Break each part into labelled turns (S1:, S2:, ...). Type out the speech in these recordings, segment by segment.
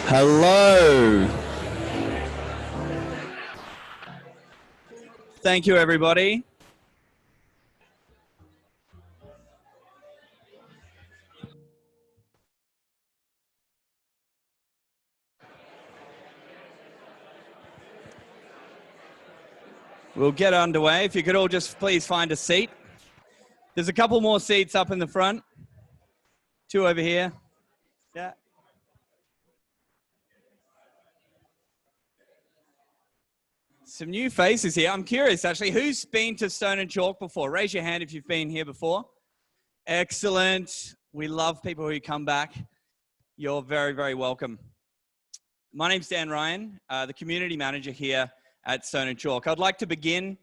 S1: Hello. Thank you, everybody. We'll get underway. If you could all just please find a seat. There's a couple more seats up in the front. 2 over here. Yeah. Some new faces here. I'm curious, actually, who's been to Stone and Chalk before? Raise your hand if you've been here before. Excellent. We love people who come back. You're very, very welcome. My name's Dan Ryan, the community manager here at Stone and Chalk. I'd like to begin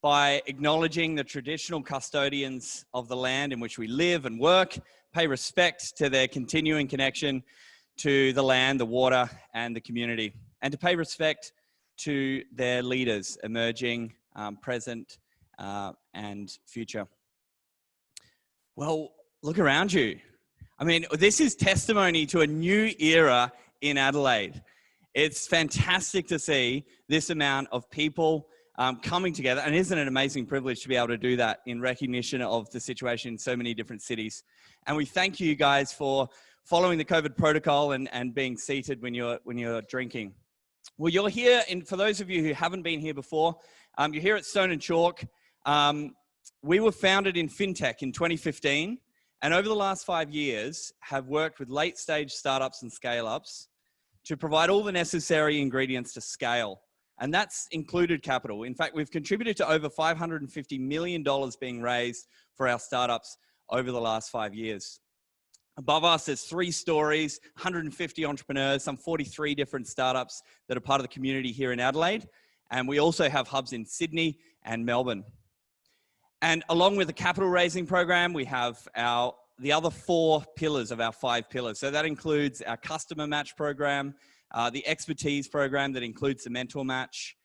S1: by acknowledging the traditional custodians of the land in which we live and work, pay respect to their continuing connection to the land, the water, and the community, and to pay respect to their leaders, emerging, present, and future. Well, look around you. I mean, this is testimony to a new era in Adelaide. It's fantastic to see this amount of people coming together, and isn't it an amazing privilege to be able to do that in recognition of the situation in so many different cities. And we thank you guys for following the COVID protocol and being seated when you're drinking. Well, you're here, and for those of you who haven't been here before, you're here at Stone and Chalk. We were founded in FinTech in 2015, and over the last 5 years have worked with late-stage startups and scale-ups to provide all the necessary ingredients to scale. And that's included capital. In fact, we've contributed to over $550 million being raised for our startups over the last 5 years. Above us, there's 3 stories, 150 entrepreneurs, some 43 different startups that are part of the community here in Adelaide. And we also have hubs in Sydney and Melbourne. And along with the capital raising program, we have the other 4 pillars of our 5 pillars. So that includes our customer match program, the expertise program that includes the mentor match,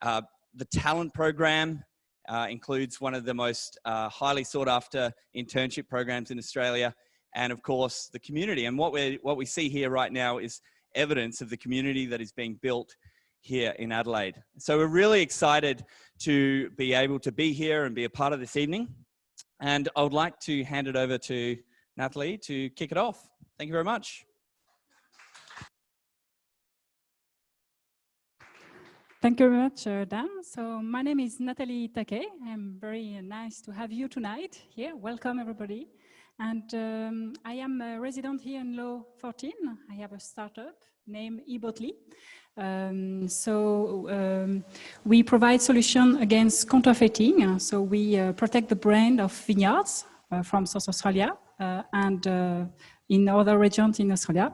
S1: the talent program includes one of the most highly sought after internship programs in Australia, and of course the community. And what we see here right now is evidence of the community that is being built here in Adelaide. So we're really excited to be able to be here and be a part of this evening. And I would like to hand it over to Natalie to kick it off. Thank you very much.
S2: Thank you very much, Dan. So my name is Natalie Take. I'm very nice to have you tonight here. Welcome, everybody. And I am a resident here in Law 14. I have a startup named eBotly. We provide solutions against counterfeiting. So we protect the brand of vineyards from South Australia and in other regions in Australia.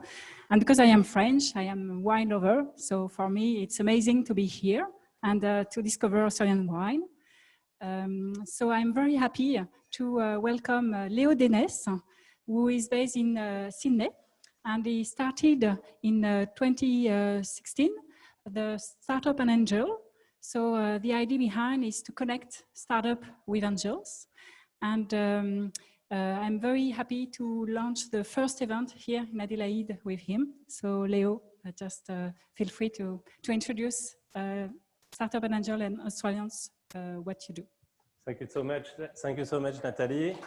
S2: And because I am French, I am a wine lover. So for me, it's amazing to be here and to discover Australian wine. So I'm very happy to welcome Leo Dennis, who is based in Sydney. And he started in 2016, the Startup&Angels. So the idea behind is to connect startup with angels. And I'm very happy to launch the first event here in Adelaide with him. So Leo, just feel free to introduce Startup&Angels and Australians, what you do.
S3: Thank you so much. Thank you so much, Natalie.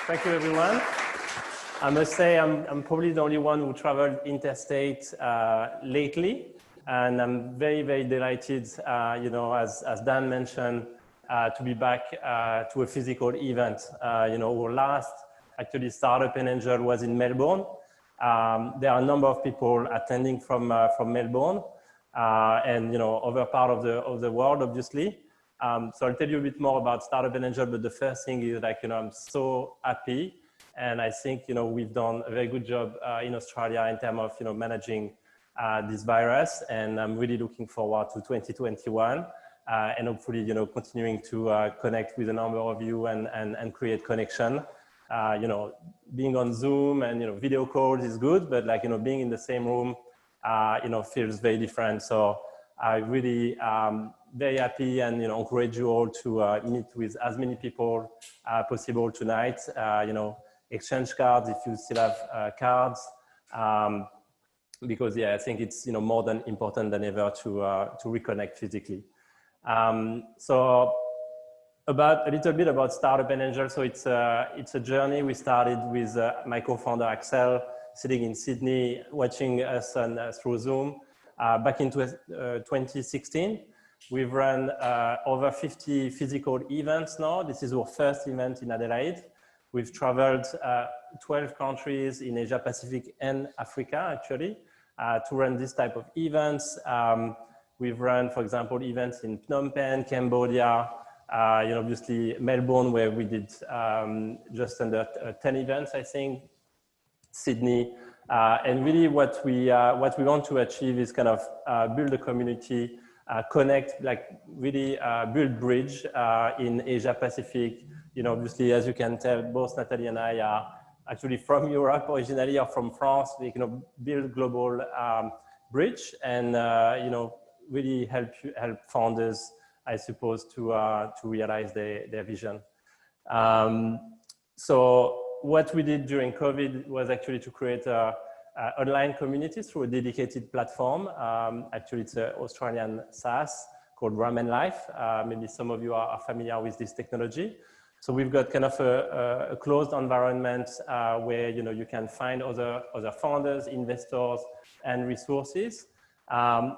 S3: Thank you, everyone. I must say I'm probably the only one who traveled interstate lately, and I'm very, very delighted, as Dan mentioned, to be back to a physical event. Our last actually Startup&Angels was in Melbourne. There are a number of people attending from Melbourne and other part of the world, obviously. So I'll tell you a bit more about Startup&Angels, but the first thing is I'm so happy. And I think, we've done a very good job in Australia in terms of, managing this virus. And I'm really looking forward to 2021 and hopefully, continuing to connect with a number of you and create connection. Being on Zoom and, video calls is good, but being in the same room, feels very different. So I really very happy and, encourage you all to meet with as many people possible tonight. Exchange cards if you still have cards. because yeah, I think it's more than important than ever to reconnect physically. So a little bit about Startup&Angels. So it's a journey we started with my co-founder Axel, sitting in Sydney, watching us through Zoom back in 2016. We've run over 50 physical events now. This is our first event in Adelaide. We've traveled 12 countries in Asia Pacific and Africa, actually, to run this type of events. We've run, for example, events in Phnom Penh, Cambodia, obviously Melbourne, where we did just under 10 events, I think, Sydney. And really what we want to achieve is kind of build a community, connect, like really build bridge in Asia Pacific. Obviously, as you can tell, both Natalie and I are actually from Europe originally, or from France. We build global bridge and really help founders, I suppose, to realize their vision. So what we did during COVID was actually to create online community through a dedicated platform. Actually, it's an Australian SaaS called Ramen Life. Maybe some of you are familiar with this technology. So we've got kind of a closed environment where you can find other founders, investors, and resources.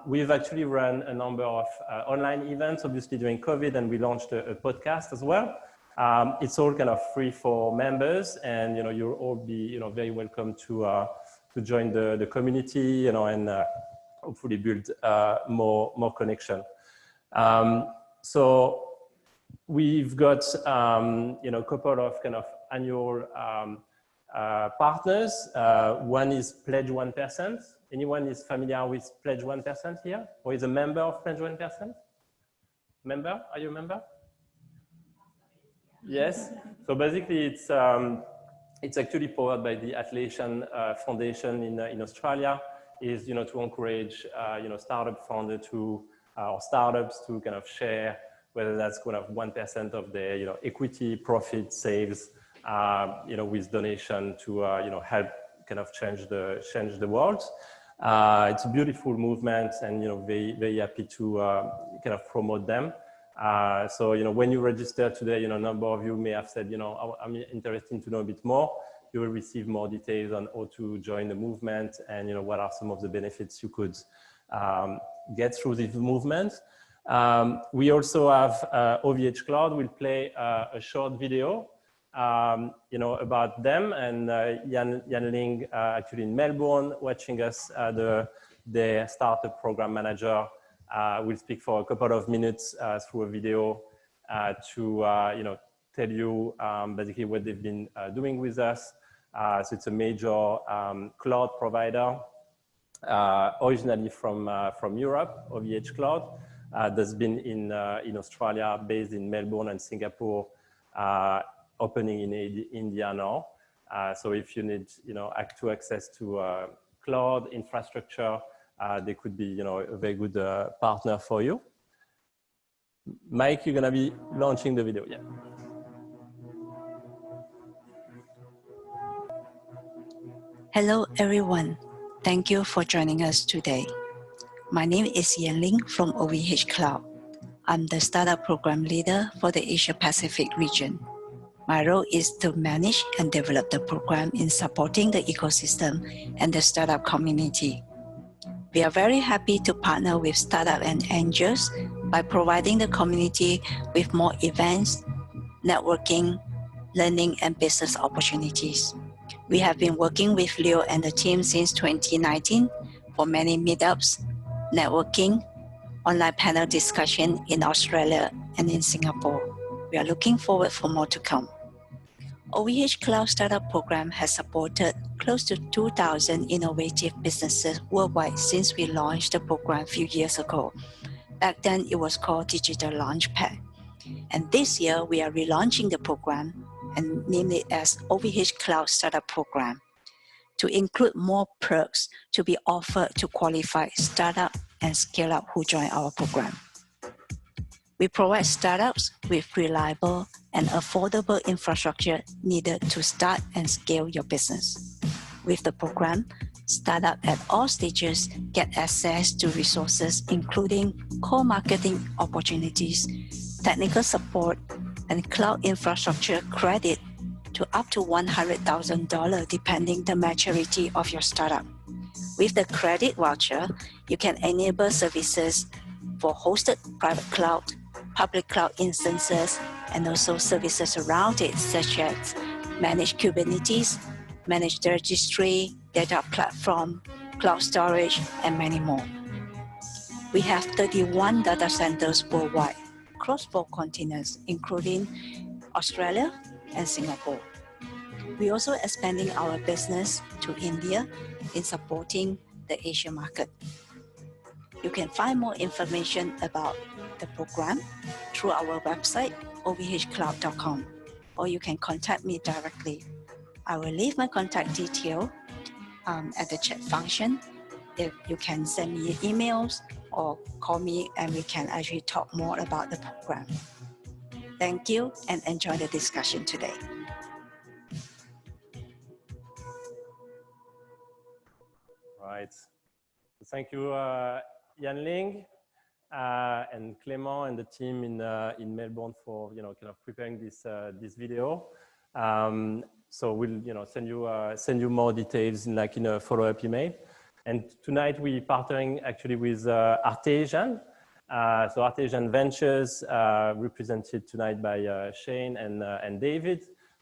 S3: We've actually run a number of online events, obviously during COVID, and we launched a podcast as well. It's all kind of free for members, and you'll all be very welcome to join the community, and hopefully build more connection. So we've got a couple of kind of annual partners. One is Pledge 1%. Anyone is familiar with Pledge 1% here, or is a member of Pledge 1%? Member? Are you a member? Yes. So basically, it's actually powered by the Atlassian Foundation in Australia. Is to encourage startup founder or startups to kind of share, whether that's kind of 1% of their equity, profit, sales, with donation to help kind of change the world. It's a beautiful movement, and very, very happy to kind of promote them. So when you register today, a number of you may have said, I'm interested to know a bit more. You will receive more details on how to join the movement, and what are some of the benefits you could get through this movement. We also have OVH Cloud. We'll play a short video about them, and Yan Ling, actually in Melbourne, watching us, their startup program manager, will speak for a couple of minutes through a video to tell you basically what they've been doing with us. So it's a major cloud provider, originally from Europe, OVH Cloud. That's been in Australia, based in Melbourne and Singapore, opening in India now. So if you need access to cloud infrastructure, they could be a very good partner for you. Mike, you're gonna be launching the video. Yeah.
S4: Hello everyone. Thank you for joining us today. My name is Yan Ling from OVH Cloud. I'm the startup program leader for the Asia Pacific region. My role is to manage and develop the program in supporting the ecosystem and the startup community. We are very happy to partner with Startup&Angels by providing the community with more events, networking, learning, and business opportunities. We have been working with Leo and the team since 2019 for many meetups, networking, online panel discussion in Australia and in Singapore. We are looking forward for more to come. OVH Cloud Startup Program has supported close to 2,000 innovative businesses worldwide since we launched the program a few years ago. Back then, it was called Digital Launchpad. And this year, we are relaunching the program and named it as OVH Cloud Startup Program to include more perks to be offered to qualified startup and scale-up who join our program. We provide startups with reliable and affordable infrastructure needed to start and scale your business. With the program, Startups at all stages get access to resources including core marketing opportunities, technical support, and cloud infrastructure credit to up to $100,000 depending the maturity of your startup. With the credit voucher, you can enable services for hosted private cloud, public cloud instances, and also services around it, such as managed Kubernetes, managed registry, data platform, cloud storage, and many more. We have 31 data centers worldwide, across 4 continents, including Australia and Singapore. We're also expanding our business to India in supporting the Asia market. You can find more information about the program through our website, ovhcloud.com, or you can contact me directly. I will leave my contact detail at the chat function. If you can send me emails or call me and we can actually talk more about the program. Thank you and enjoy the discussion today.
S3: Right. Thank you, Yanling and Clément and the team in Melbourne for kind of preparing this video. So we'll send you more details in a follow-up email. And tonight we're partnering actually with Artesian. So Artesian Ventures, represented tonight by Shane and David,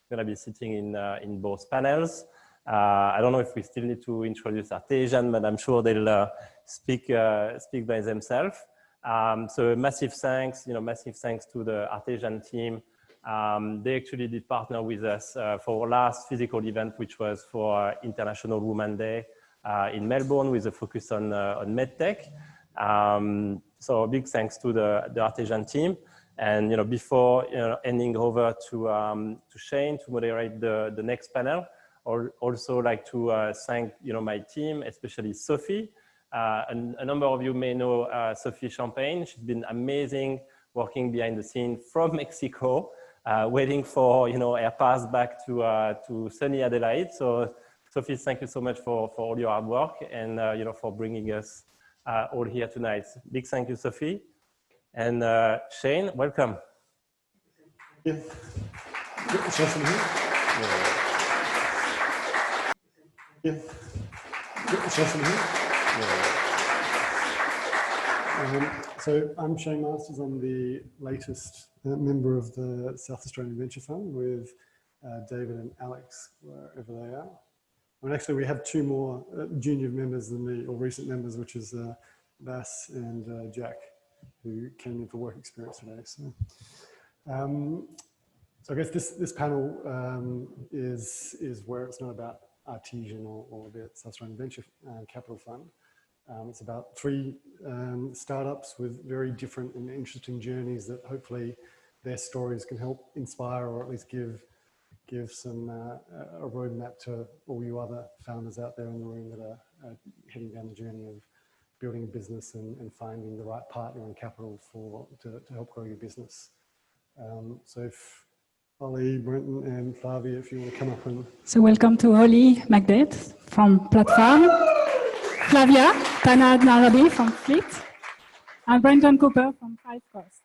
S3: going to be sitting in both panels. I don't know if we still need to introduce Artesian, but I'm sure they'll speak by themselves. So massive thanks to the Artesian team. They actually did partner with us for our last physical event, which was for International Women's Day in Melbourne with a focus on medtech. So a big thanks to the Artesian team. And before handing over to Shane to moderate the next panel, I'd also like to thank my team, especially Sophie. A number of you may know Sophie Champagne. She's been amazing working behind the scenes from Mexico, waiting for her pass back to sunny Adelaide. So Sophie, thank you so much for all your hard work and for bringing us all here tonight. Big thank you, Sophie. And Shane, welcome.
S5: Yeah. It's awesome here. Yeah. It's awesome here. So I'm Shane Masters. I'm the latest member of the South Australian Venture Fund with David and Alex, wherever they are. And actually we have 2 more junior members than me, or recent members, which is Bass and Jack, who came in for work experience today. So, so I guess this panel is where it's not about Artesian or the South Australian Venture Capital Fund. It's about 3 startups with very different and interesting journeys that hopefully their stories can help inspire or at least give some a roadmap to all you other founders out there in the room that are heading down the journey of building a business and finding the right partner and capital to help grow your business. So if Oli, Brenton and Flavia, if you want to come up and...
S2: So welcome to Oli Madgett from Platform, Flavia, Tata Nardini from Fleet, and Brenton Cooper from 5 Coast.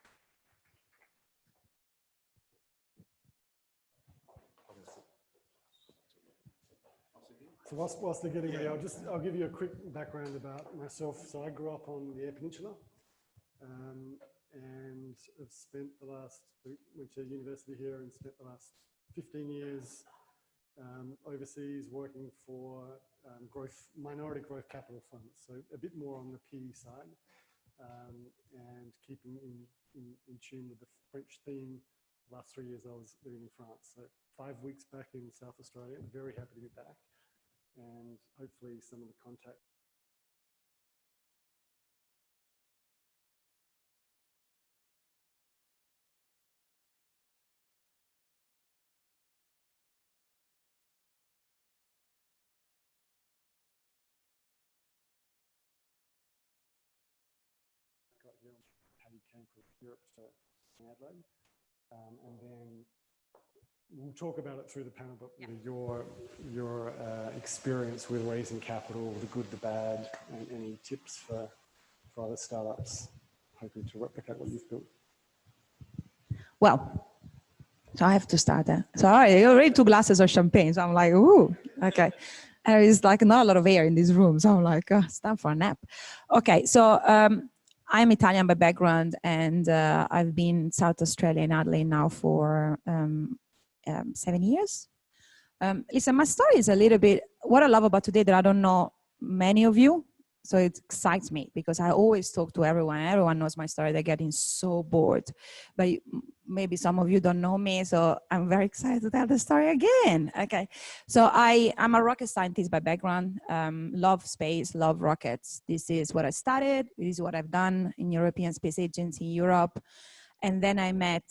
S5: So whilst they're getting ready, I'll give you a quick background about myself. So I grew up on the Eyre Peninsula and have spent went to university here and spent the last 15 years overseas working for minority growth capital funds. So a bit more on the PE side and keeping in tune with the French theme. The last 3 years I was living in France. So 5 weeks back in South Australia, very happy to be back. And hopefully some of the contact got here, how you came from Europe to Adelaide, and then we'll talk about it through the panel, but your experience with raising capital, the good, the bad, and any tips for other startups hoping to replicate what you've built.
S6: Well, so I have to start. So I already 2 glasses of champagne. So I'm like, ooh, okay. There is like not a lot of air in this room. So I'm like, oh, it's time for a nap. Okay, so I'm Italian by background, and I've been in South Australia in Adelaide now for 7 years. Listen, my story is a little bit, what I love about today that I don't know many of you, so it excites me because I always talk to everyone. Everyone knows my story. They're getting so bored. But maybe some of you don't know me, so I'm very excited to tell the story again. Okay, so I'm a rocket scientist by background. Love space, love rockets. This is what I studied. This is what I've done in European Space Agency in Europe. And then I met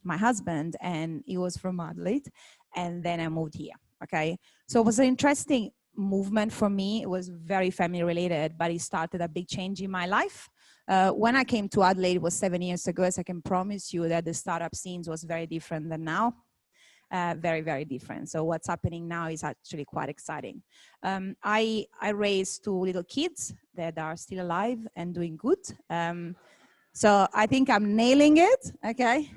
S6: my husband, and he was from Adelaide. And then I moved here, okay? So it was an interesting movement for me. It was very family related, but it started a big change in my life. When I came to Adelaide, it was 7 years ago, so I can promise you that the startup scene was very different than now. Very, very different. So what's happening now is actually quite exciting. I raised 2 little kids that are still alive and doing good. So I think I'm nailing it, okay?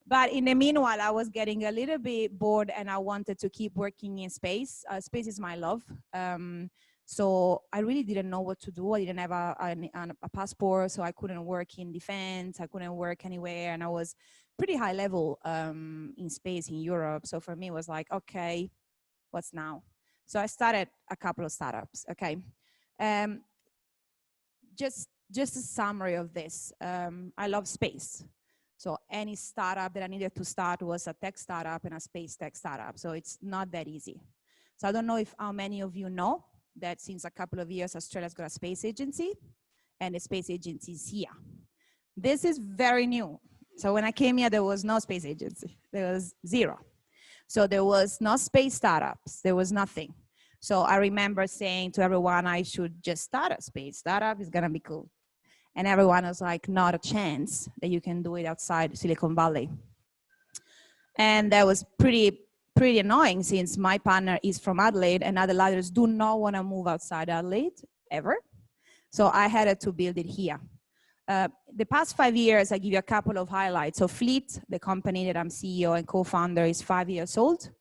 S6: But in the meanwhile, I was getting a little bit bored and I wanted to keep working in space. Space is my love. So I really didn't know what to do. I didn't have a passport, so I couldn't work in defense. I couldn't work anywhere. And I was pretty high level in space in Europe. So for me, it was like, okay, what's now? So I started a couple of startups, okay? Just a summary of this. I love space. So any startup that I needed to start was a tech startup and a space tech startup. So it's not that easy. So I don't know if how many of you know that since a couple of years, Australia's got a space agency, and the space agency is here. This is very new. So when I came here, there was no space agency. There was 0. So there was no space startups. There was nothing. So I remember saying to everyone, I should just start a space startup. It's gonna be cool. And everyone was like, not a chance that you can do it outside Silicon Valley. And that was pretty annoying since my partner is from Adelaide and Adelaiders do not want to move outside Adelaide ever. So I had to build it here. The past 5 years, I give you a couple of highlights. So Fleet, the company that I'm CEO and co-founder, is 5 years old,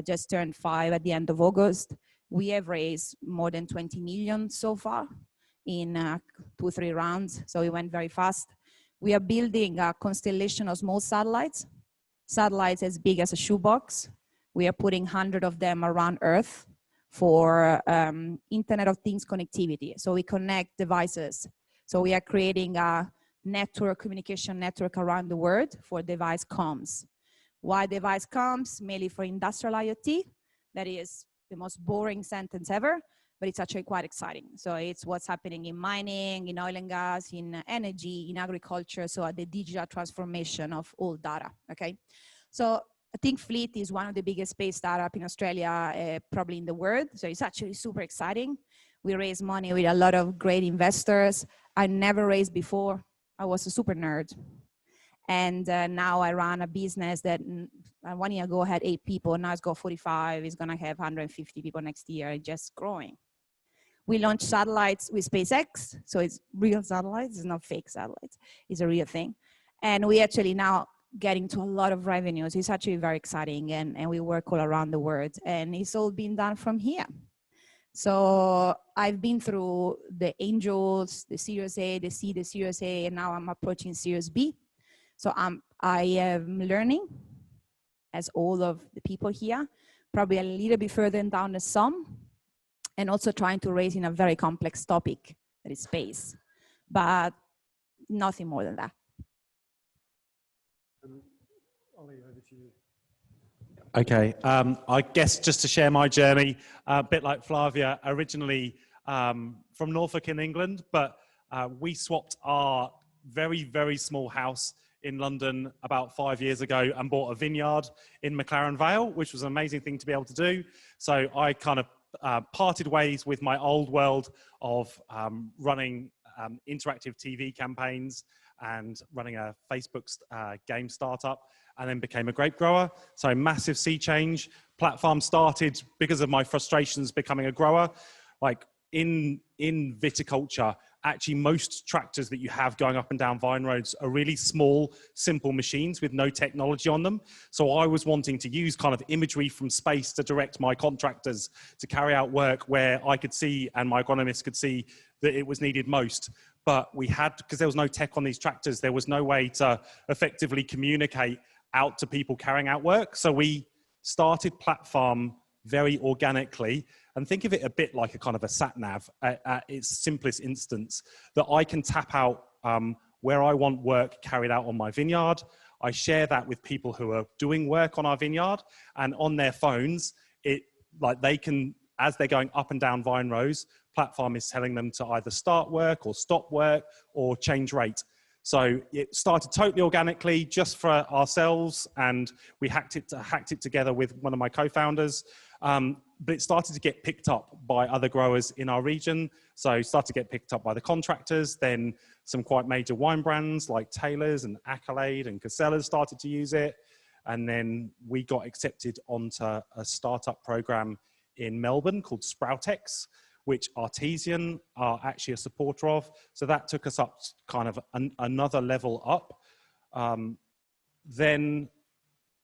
S6: just turned 5 at the end of August. We have raised more than 20 million so far in 2 or 3 rounds, so it went very fast. We are building a constellation of small satellites as big as a shoebox. We are putting 100 of them around Earth for Internet of Things connectivity. So we connect devices. So we are creating a communication network around the world for device comms. Why device comms? Mainly for industrial IoT. That is the most boring sentence ever, but it's actually quite exciting. So it's what's happening in mining, in oil and gas, in energy, in agriculture, so the digital transformation of all data, okay? So I think Fleet is one of the biggest space startups in Australia, probably in the world. So it's actually super exciting. We raise money with a lot of great investors. I never raised before. I was a super nerd. And now I run a business that 1 year ago had 8 people. Now it's got 45. It's gonna have 150 people next year. It's just growing. We launched satellites with SpaceX, so it's real satellites, it's not fake satellites, it's a real thing. And we actually now getting to a lot of revenues. It's actually very exciting, and we work all around the world, and it's all been done from here. So I've been through the Angels, the Series A, the C, the Series A, and now I'm approaching Series B. So I am learning, as all of the people here, probably a little bit further down the some, and also trying to raise in a very complex topic, that is space, but nothing more than that.
S5: Oli, over to you.
S7: Okay, I guess just to share my journey, a bit like Flavia, originally from Norfolk in England, but we swapped our very, very small house in London about 5 years ago and bought a vineyard in McLaren Vale, which was an amazing thing to be able to do. So I kind of parted ways with my old world of running interactive TV campaigns and running a Facebook game startup, and then became a grape grower. So massive sea change. Platform started because of my frustrations becoming a grower. Like in viticulture, actually most tractors that you have going up and down vine roads are really small, simple machines with no technology on them. So I was wanting to use kind of imagery from space to direct my contractors to carry out work where I could see and my agronomists could see that it was needed most. But we had, because there was no tech on these tractors, there was no way to effectively communicate out to people carrying out work. So we started Platform very organically, and think of it a bit like a kind of a sat nav at its simplest instance, that I can tap out where I want work carried out on my vineyard. I share that with people who are doing work on our vineyard, and on their phones, they can, as they're going up and down vine rows, Platform is telling them to either start work or stop work or change rate. So it started totally organically just for ourselves, and we hacked it together with one of my co-founders. But it started to get picked up by other growers in our region. So it started to get picked up by the contractors. Then some quite major wine brands like Taylor's and Adelaide and Casella's started to use it. And then we got accepted onto a startup program in Melbourne called Sproutex, which Artesian are actually a supporter of. So that took us up kind of another level up. Then,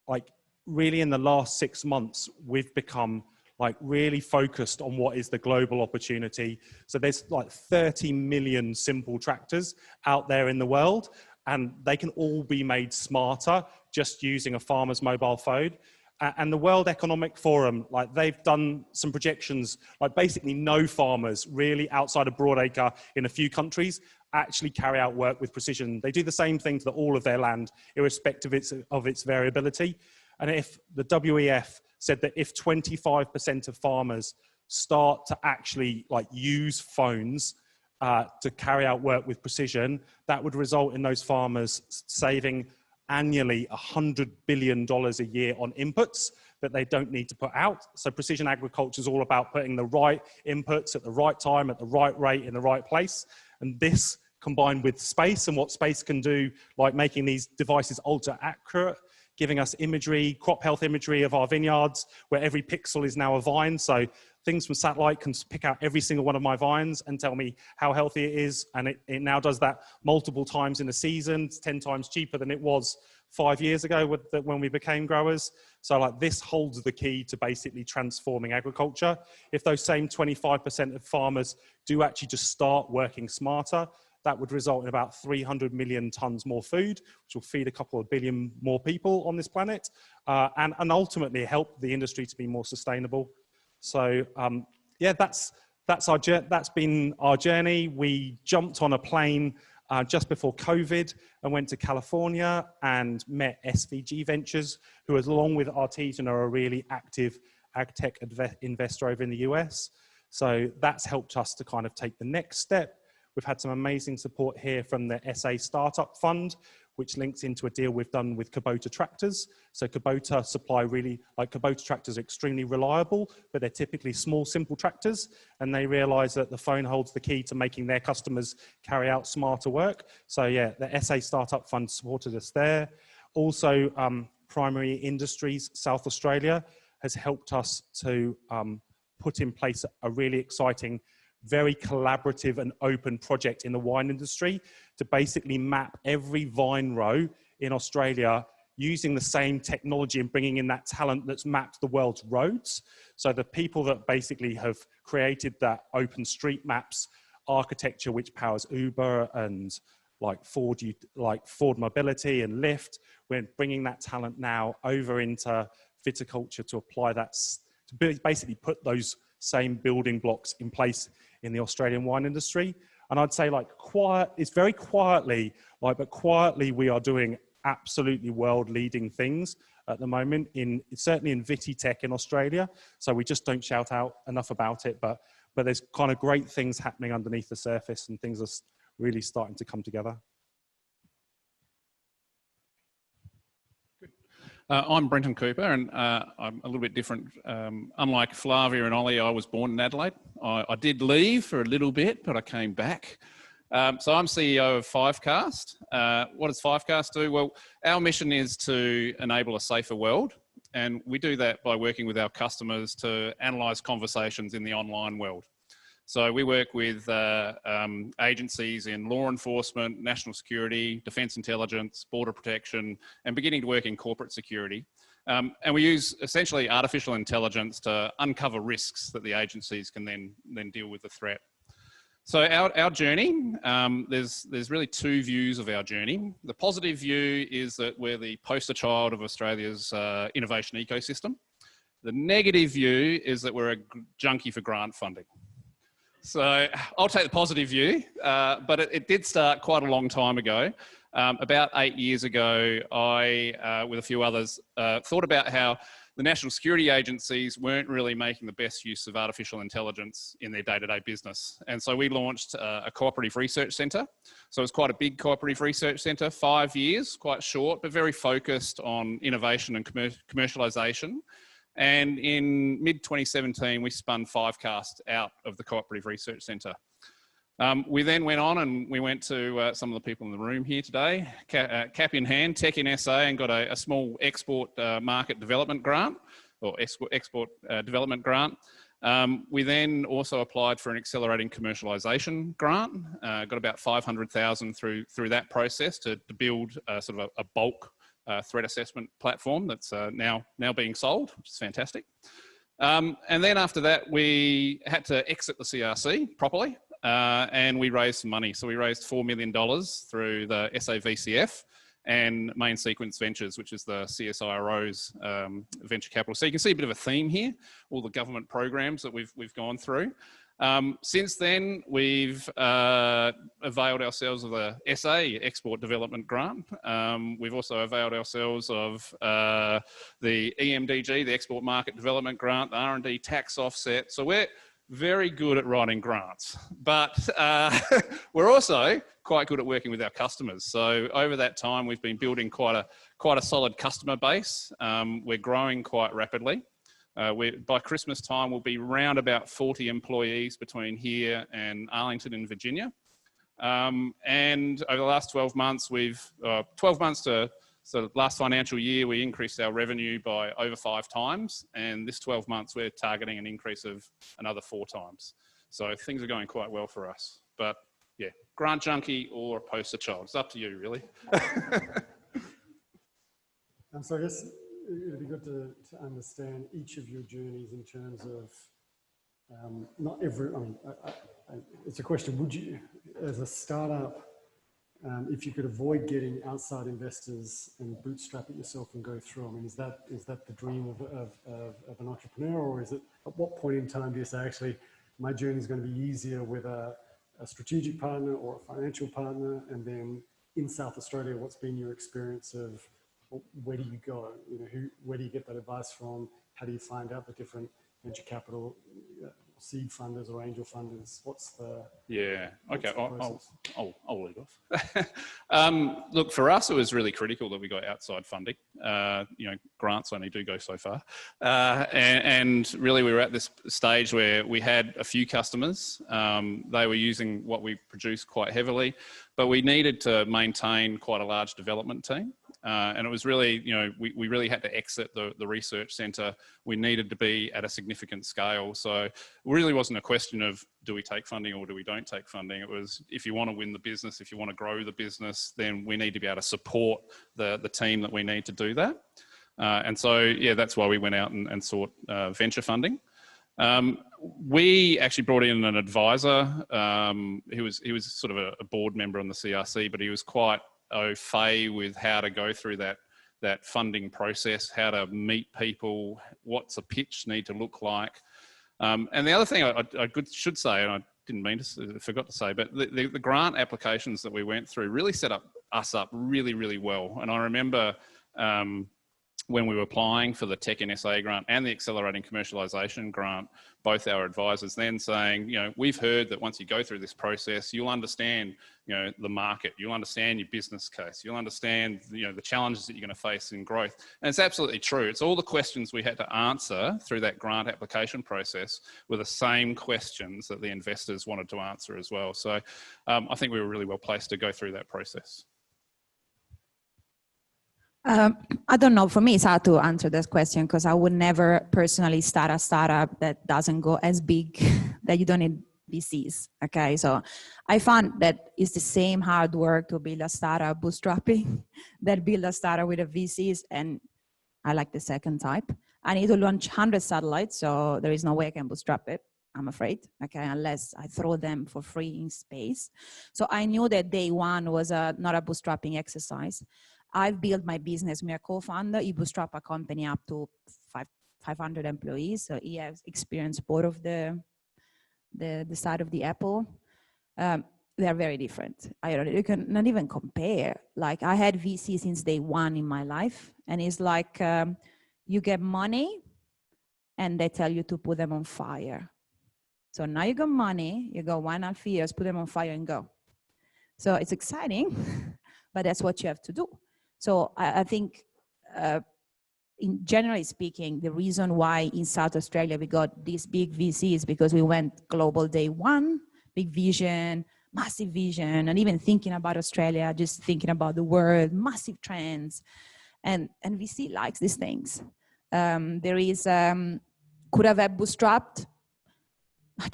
S7: like, really in the last 6 months, we've become like really focused on what is the global opportunity. So there's like 30 million simple tractors out there in the world, and they can all be made smarter just using a farmer's mobile phone. And the World Economic Forum, like they've done some projections, like basically no farmers really outside of Broadacre in a few countries actually carry out work with precision. They do the same thing to all of their land, irrespective of its variability. And if the WEF said that if 25% of farmers start to actually like use phones to carry out work with precision, that would result in those farmers saving annually $100 billion a year on inputs that they don't need to put out. So precision agriculture is all about putting the right inputs at the right time, at the right rate, in the right place. And this combined with space and what space can do, like making these devices ultra accurate, giving us imagery, crop health imagery of our vineyards, where every pixel is now a vine. So things from satellite can pick out every single one of my vines and tell me how healthy it is. And it now does that multiple times in a season. It's 10 times cheaper than it was 5 years ago when we became growers. So like this holds the key to basically transforming agriculture. If those same 25% of farmers do actually just start working smarter, that would result in about 300 million tons more food, which will feed a couple of billion more people on this planet, and ultimately help the industry to be more sustainable. So yeah, that's been our journey. We jumped on a plane just before COVID and went to California and met SVG Ventures, who along with Artesian are a really active ag tech investor over in the US. So that's helped us to kind of take the next step. We've had some amazing support here from the SA Startup Fund, which links into a deal we've done with Kubota tractors. So Kubota supply Kubota tractors are extremely reliable, but they're typically small, simple tractors. And they realize that the phone holds the key to making their customers carry out smarter work. So yeah, the SA Startup Fund supported us there. Also, Primary Industries South Australia has helped us to put in place a really exciting, very collaborative and open project in the wine industry to basically map every vine row in Australia using the same technology and bringing in that talent that's mapped the world's roads. So the people that basically have created that open street maps architecture, which powers Uber and like Ford Mobility and Lyft, we're bringing that talent now over into viticulture to apply that, to basically put those same building blocks in place in the Australian wine industry. And I'd say it's very quietly, but quietly we are doing absolutely world leading things at the moment, certainly in Vititech in Australia. So we just don't shout out enough about it, but there's kind of great things happening underneath the surface and things are really starting to come together.
S8: I'm Brenton Cooper, and I'm a little bit different. Unlike Flavia and Oli, I was born in Adelaide. I did leave for a little bit, but I came back. So I'm CEO of Fivecast. What does Fivecast do? Well, our mission is to enable a safer world. And we do that by working with our customers to analyse conversations in the online world. So we work with agencies in law enforcement, national security, defence intelligence, border protection, and beginning to work in corporate security. And we use essentially artificial intelligence to uncover risks that the agencies can then deal with the threat. So our journey, there's really two views of our journey. The positive view is that we're the poster child of Australia's innovation ecosystem. The negative view is that we're a junkie for grant funding. So I'll take the positive view, but it did start quite a long time ago. About 8 years ago, I, with a few others, thought about how the national security agencies weren't really making the best use of artificial intelligence in their day-to-day business. And so we launched a cooperative research centre. So it was quite a big cooperative research centre, 5 years, quite short, but very focused on innovation and commercialisation. And in mid-2017, we spun Fivecast out of the Cooperative Research Centre. We then went on and we went to some of the people in the room here today, cap in hand, tech in SA, and got a small export market development grant, or export development grant. We then also applied for an accelerating commercialisation grant, got about 500,000 through that process to build sort of a bulk threat assessment platform that's now being sold, which is fantastic. And then after that, we had to exit the CRC properly, and we raised some money. So we raised $4 million through the SAVCF and Main Sequence Ventures, which is the CSIRO's venture capital. So you can see a bit of a theme here, all the government programs that we've gone through. Since then, we've availed ourselves of the SA Export Development Grant. We've also availed ourselves of the EMDG, the Export Market Development Grant, the R&D tax offset. So we're very good at writing grants, but we're also quite good at working with our customers. So over that time, we've been building quite a solid customer base. We're growing quite rapidly. By Christmas time, we'll be around about 40 employees between here and Arlington in Virginia. And over the last 12 months, so last financial year, we increased our revenue by over 5 times. And this 12 months, we're targeting an increase of another 4 times. So things are going quite well for us. But yeah, grant junkie or a poster child. It's up to you, really.
S5: So I guess it'd be good to understand each of your journeys in terms of not every, I mean, it's a question, would you, as a startup, if you could avoid getting outside investors and bootstrap it yourself and go through, I mean, is that the dream of an entrepreneur, or is it, at what point in time do you say, actually, my journey is going to be easier with a strategic partner or a financial partner? And then in South Australia, what's been your experience of, where do you go? You know, where do you get that advice from? How do you find out the different venture capital seed funders or angel funders? What's the
S8: okay, I'll lead off. Look, for us, it was really critical that we got outside funding. You know, grants only do go so far, and really we were at this stage where we had a few customers. They were using what we produce quite heavily, but we needed to maintain quite a large development team. And it was really, you know, we really had to exit the research centre. We needed to be at a significant scale. So it really wasn't a question of, do we take funding or do we don't take funding? It was, if you want to win the business, if you want to grow the business, then we need to be able to support the team that we need to do that. And so, yeah, that's why we went out and sought venture funding. We actually brought in an advisor. He was sort of a board member on the CRC, but he was quite au fait with how to go through that funding process, how to meet people, what's a pitch need to look like. And the other thing I should say, and I didn't mean to, forgot to say, but the grant applications that we went through really set us up really, really well. And I remember when we were applying for the Tech in SA grant and the Accelerating Commercialisation grant, both our advisors then saying, you know, we've heard that once you go through this process, you'll understand, you know, the market, you'll understand your business case, you'll understand, you know, the challenges that you're going to face in growth. And it's absolutely true. It's all the questions we had to answer through that grant application process were the same questions that the investors wanted to answer as well. So I think we were really well placed to go through that process.
S6: I don't know. For me, it's hard to answer this question because I would never personally start a startup that doesn't go as big that you don't need VCs. Okay, so I found that it's the same hard work to build a startup bootstrapping that build a startup with a VCs, and I like the second type. I need to launch 100 satellites, so there is no way I can bootstrap it, I'm afraid, okay, unless I throw them for free in space. So I knew that day one was not a bootstrapping exercise. I've built my business with a co-founder. He bootstrapped a company up to 500 employees. So he has experienced both of the side of the apple. They're very different. You can not even compare. Like I had VC since day one in my life. And it's like you get money and they tell you to put them on fire. So now you got money, you got 1.5 years, put them on fire and go. So it's exciting, but that's what you have to do. So I think, in generally speaking, the reason why in South Australia we got these big VCs because we went global day one, big vision, massive vision, and even thinking about Australia, just thinking about the world, massive trends, and VC likes these things. There is could have had bootstrapped. I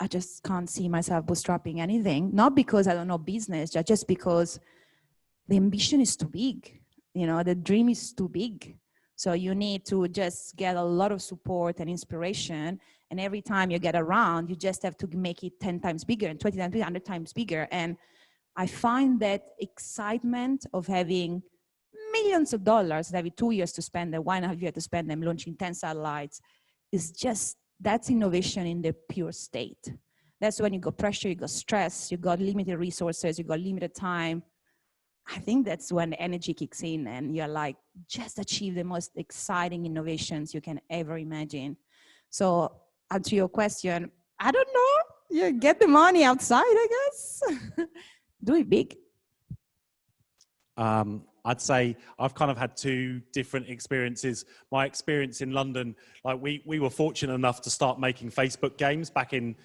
S6: just can't see myself bootstrapping anything. Not because I don't know business, just because the ambition is too big. You know, the dream is too big. So you need to just get a lot of support and inspiration. And every time you get around, you just have to make it 10 times bigger and 20 times bigger, 100 times bigger. And I find that excitement of having millions of dollars, having 2 years to spend them, 1.5 years to spend them, launching 10 satellites, is just, that's innovation in the pure state. That's when you got pressure, you got stress, you got limited resources, you got limited time. I think that's when the energy kicks in and you're like, just achieve the most exciting innovations you can ever imagine. So answer your question, I don't know. You get the money outside, I guess. Do it big.
S7: I'd say I've kind of had two different experiences. My experience in London, like we were fortunate enough to start making Facebook games back in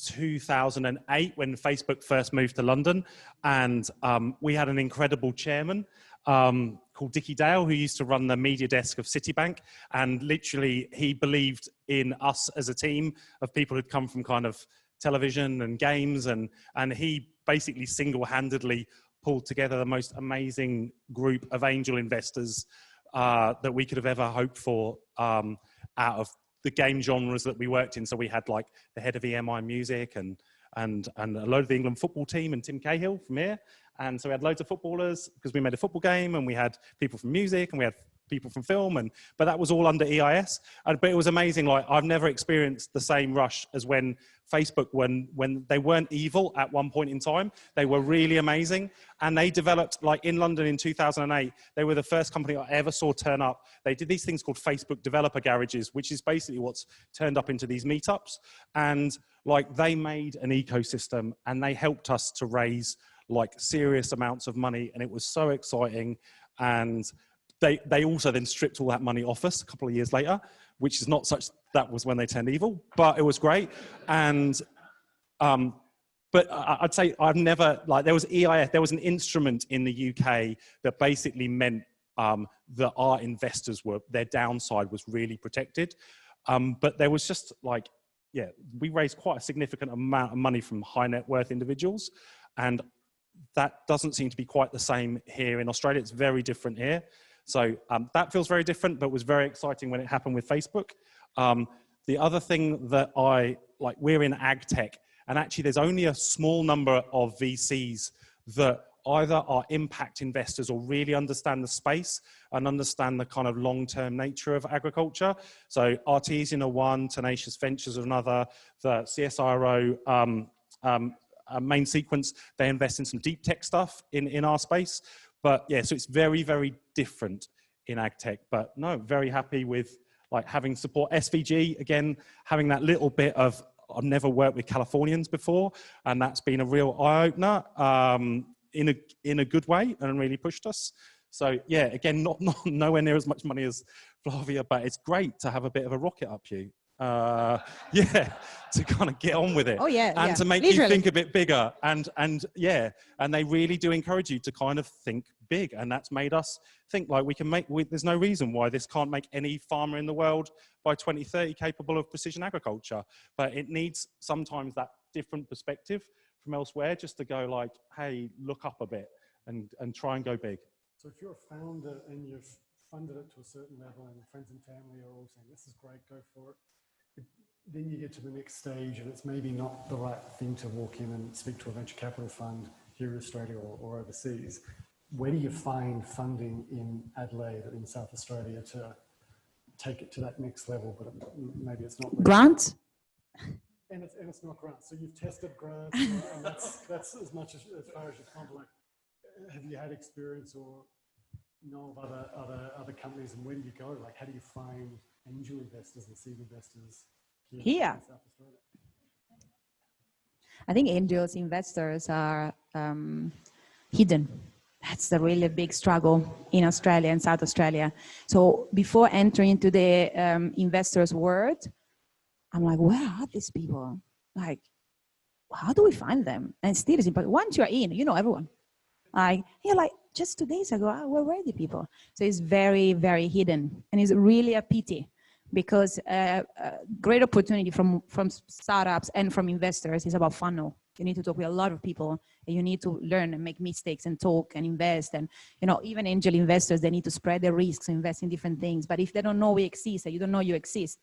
S7: 2008 when Facebook first moved to London, and we had an incredible chairman called Dickie Dale who used to run the media desk of Citibank, and literally he believed in us as a team of people who'd come from kind of television and games, and he basically single-handedly pulled together the most amazing group of angel investors that we could have ever hoped for out of the game genres that we worked in. So we had like the head of EMI Music and a load of the England football team and Tim Cahill from here. And so we had loads of footballers because we made a football game, and we had people from music and we had people from film, but that was all under EIS. But it was amazing. Like I've never experienced the same rush as when Facebook, when they weren't evil at one point in time, they were really amazing. And they developed, like in London in 2008, they were the first company I ever saw turn up. They did these things called Facebook developer garages, which is basically what's turned up into these meetups. And like they made an ecosystem and they helped us to raise like serious amounts of money. And it was so exciting. And they also then stripped all that money off us a couple of years later, which is not such, that was when they turned evil, but it was great. And, but I'd say I've never, like there was EIS, there was an instrument in the UK that basically meant that our investors were, their downside was really protected. But there was just like, yeah, we raised quite a significant amount of money from high net worth individuals. And that doesn't seem to be quite the same here in Australia. It's very different here. So that feels very different, but was very exciting when it happened with Facebook. The other thing that we're in ag tech, and actually there's only a small number of VCs that either are impact investors or really understand the space and understand the kind of long-term nature of agriculture. So Artesian are one, Tenacious Ventures are another, the CSIRO main sequence, they invest in some deep tech stuff in our space. But yeah, so it's very, very different in ag tech. But no, very happy with like having support. SVG, again, having that little bit of, I've never worked with Californians before, and that's been a real eye-opener in a good way, and really pushed us. So yeah, again, not nowhere near as much money as Flavia, but it's great to have a bit of a rocket up you. Yeah, to kind of get on with it.
S6: Oh yeah,
S7: and
S6: yeah.
S7: to make
S6: Literally.
S7: you think a bit bigger. And yeah, and they really do encourage you to kind of think big, and that's made us think like we can make. There's no reason why this can't make any farmer in the world by 2030 capable of precision agriculture, but it needs sometimes that different perspective from elsewhere, just to go like, hey, look up a bit and try and go big.
S5: So if you're a founder and you've funded it to a certain level and friends and family are all saying, this is great, go for it, then you get to the next stage and it's maybe not the right thing to walk in and speak to a venture capital fund here in Australia or overseas. Where do you find funding in Adelaide or in South Australia to take it to that next level, but maybe it's not
S6: Grants?
S5: And it's not grants. So you've tested grants, and that's as much as far as you've come. Like, have you had experience or know of other companies, and where do you go? Like, how do you find angel investors and seed investors here in South Australia?
S6: I think angels investors are hidden. That's the really big struggle in Australia and South Australia. So before entering into the investors' world, I'm like, where are these people? Like, how do we find them? And still, it's important. Once you're in, you know everyone. Like, you're like, just 2 days ago, where were the people? So it's very, very hidden. And it's really a pity, because great opportunity from startups and from investors is about funnel. You need to talk with a lot of people, and you need to learn and make mistakes and talk and invest. And, you know, even angel investors, they need to spread their risks, invest in different things. But if they don't know we exist, and you don't know you exist,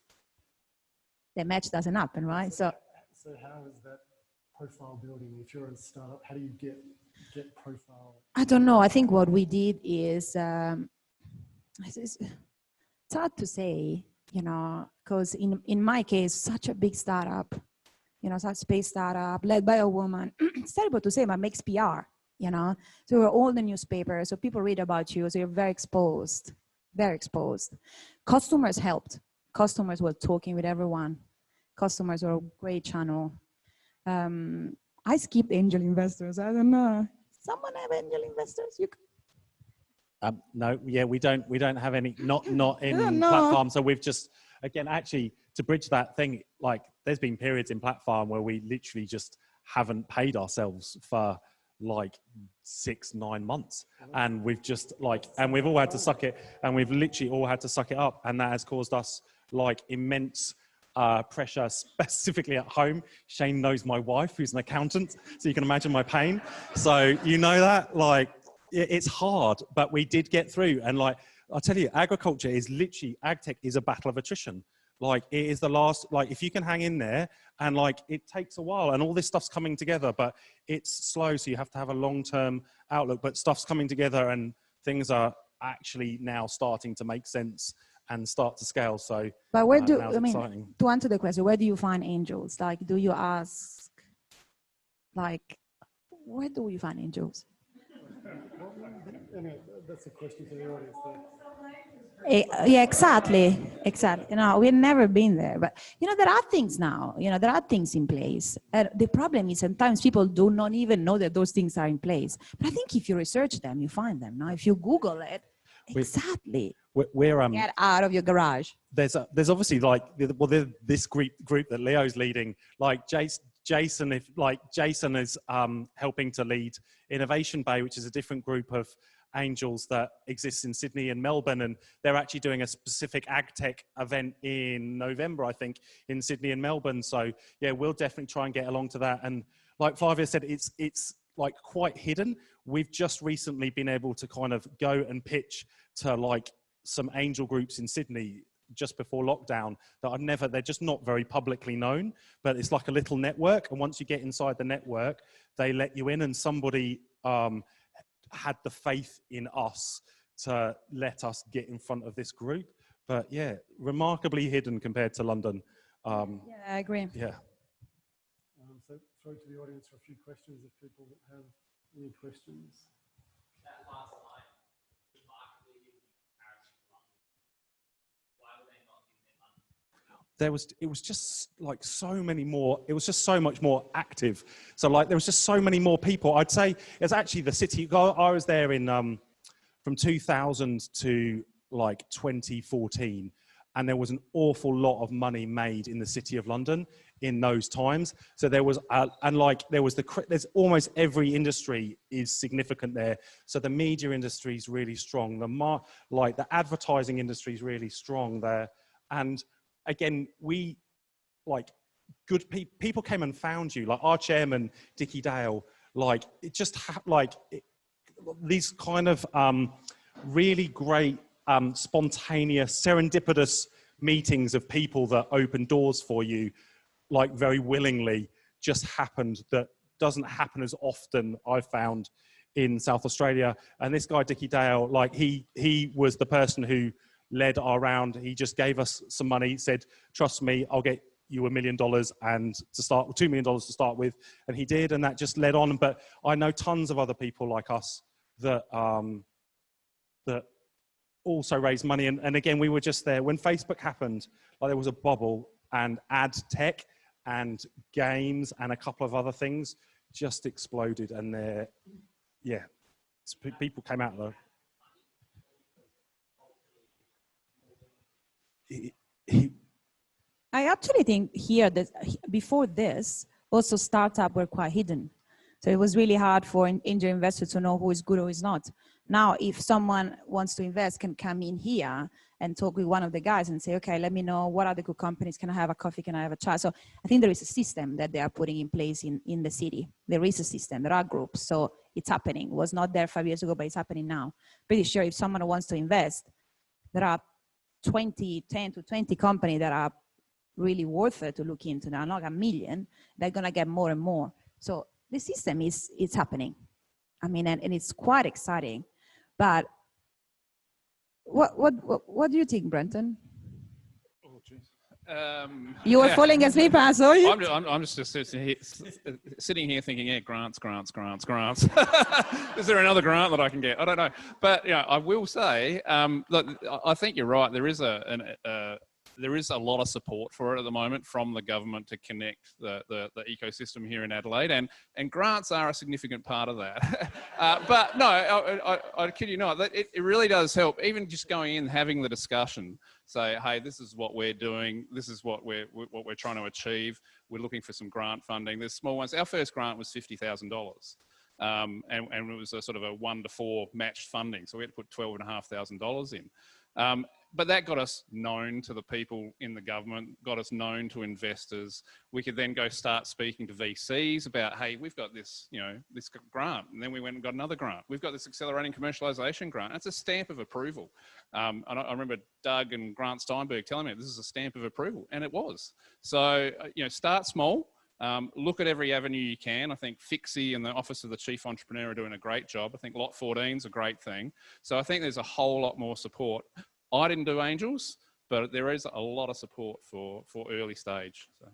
S6: the match doesn't happen, right? So
S5: how is that profile building? If you're a startup, how do you get profile?
S6: I don't know. I think what we did is, it's hard to say, you know, because in my case, such a big startup, you know, such a space startup led by a woman, it's terrible to say, but makes PR, you know. So we're all the newspapers, so people read about you, so you're very exposed, very exposed. Customers helped. Customers were talking with everyone. Customers were a great channel. I skipped angel investors. I don't know. Someone have angel investors? You
S7: No, yeah, we don't have any, not in platform. So we've just, again, actually, to bridge that thing, like there's been periods in platform where we literally just haven't paid ourselves for like 6-9 months, and we've just like, and we've all had to suck it, and we've literally all had to suck it up, and that has caused us like immense pressure, specifically at home. Shane knows my wife, who's an accountant, so you can imagine my pain. So you know that, like, it's hard, but we did get through. And like, I'll tell you, agriculture is literally, ag tech is a battle of attrition. Like, it is the last, like, if you can hang in there, and like, it takes a while, and all this stuff's coming together, but it's slow, so you have to have a long-term outlook, but stuff's coming together, and things are actually now starting to make sense and start to scale. So,
S6: but where do,
S7: I mean, exciting.
S6: To answer the question, where do you find angels? Like, do you ask, like, where do you find angels?
S5: That's a question to the audience there.
S6: Yeah, exactly. You know, we've never been there, but you know, there are things now. You know, there are things in place. The problem is sometimes people do not even know that those things are in place. But I think if you research them, you find them. Now, if you Google it, exactly.
S7: We're
S6: get out of your garage.
S7: There's obviously like, well, there's this group that Leo's leading. Like Jason is helping to lead Innovation Bay, which is a different group of angels that exists in Sydney and Melbourne, and they're actually doing a specific ag tech event in November, I think, in Sydney and Melbourne. So yeah, we'll definitely try and get along to that. And like Flavia said, it's like quite hidden. We've just recently been able to kind of go and pitch to like some angel groups in Sydney just before lockdown that they're just not very publicly known, but it's like a little network. And once you get inside the network, they let you in, and somebody had the faith in us to let us get in front of this group. But yeah, remarkably hidden compared to London.
S6: Yeah, I agree.
S7: Yeah.
S5: So throw to the audience for a few questions if people have any questions.
S7: it was just like so many more, it was just so much more active. So like there was just so many more people. I'd say it's actually the city, I was there in, from 2000 to like 2014, and there was an awful lot of money made in the City of London in those times. So there was, there's almost every industry is significant there. So the media industry is really strong. The advertising industry is really strong there. And again, good people came and found you. Like our chairman, Dickie Dale, like it just these kind of really great, spontaneous, serendipitous meetings of people that open doors for you, like very willingly, just happened. That doesn't happen as often, I've found, in South Australia. And this guy, Dickie Dale, like he was the person who led our round. He just gave us some money, said, trust me, I'll get you $1 million and to start with $2 million to start with. And he did, and that just led on. But I know tons of other people like us that that also raised money. And again, we were just there when Facebook happened. Like there was a bubble, and ad tech and games and a couple of other things just exploded. And people came out of
S6: I actually think here that before this, also startups were quite hidden. So it was really hard for angel investors to know who is good or who is not. Now, if someone wants to invest, can come in here and talk with one of the guys and say, okay, let me know what are the good companies. Can I have a coffee? Can I have a chat? So I think there is a system that they are putting in place in the city. There is a system. There are groups. So it's happening. It was not there 5 years ago, but it's happening now. Pretty sure if someone wants to invest, there are 10 to 20 companies that are really worth it to look into. There are not a million. They're going to get more and more. So the system it's happening. I mean, and it's quite exciting. But what do you think, Brenton?
S8: Oh, geez.
S6: You were falling asleep, I saw you.
S8: I'm just sitting here thinking, yeah, grants. Is there another grant that I can get? I don't know. But I will say, look, I think you're right. There is a lot of support for it at the moment from the government to connect the ecosystem here in Adelaide, and grants are a significant part of that. But no, I kid you not, it really does help. Even just going in, having the discussion, say, hey, this is what we're doing, this is what we're trying to achieve. We're looking for some grant funding. There's small ones. Our first grant was $50,000. And it was a sort of a 1-to-4 matched funding, so we had to put $12,500 in. But that got us known to the people in the government, got us known to investors. We could then go start speaking to VCs about, hey, we've got this, this grant. And then we went and got another grant. We've got this accelerating commercialization grant. That's a stamp of approval. And I remember Doug and Grant Steinberg telling me this is a stamp of approval, and it was. So, start small. Look at every avenue you can. I think Fixie and the Office of the Chief Entrepreneur are doing a great job. I think Lot 14 is a great thing. So I think there's a whole lot more support. I didn't do angels, but there is a lot of support for early stage. So.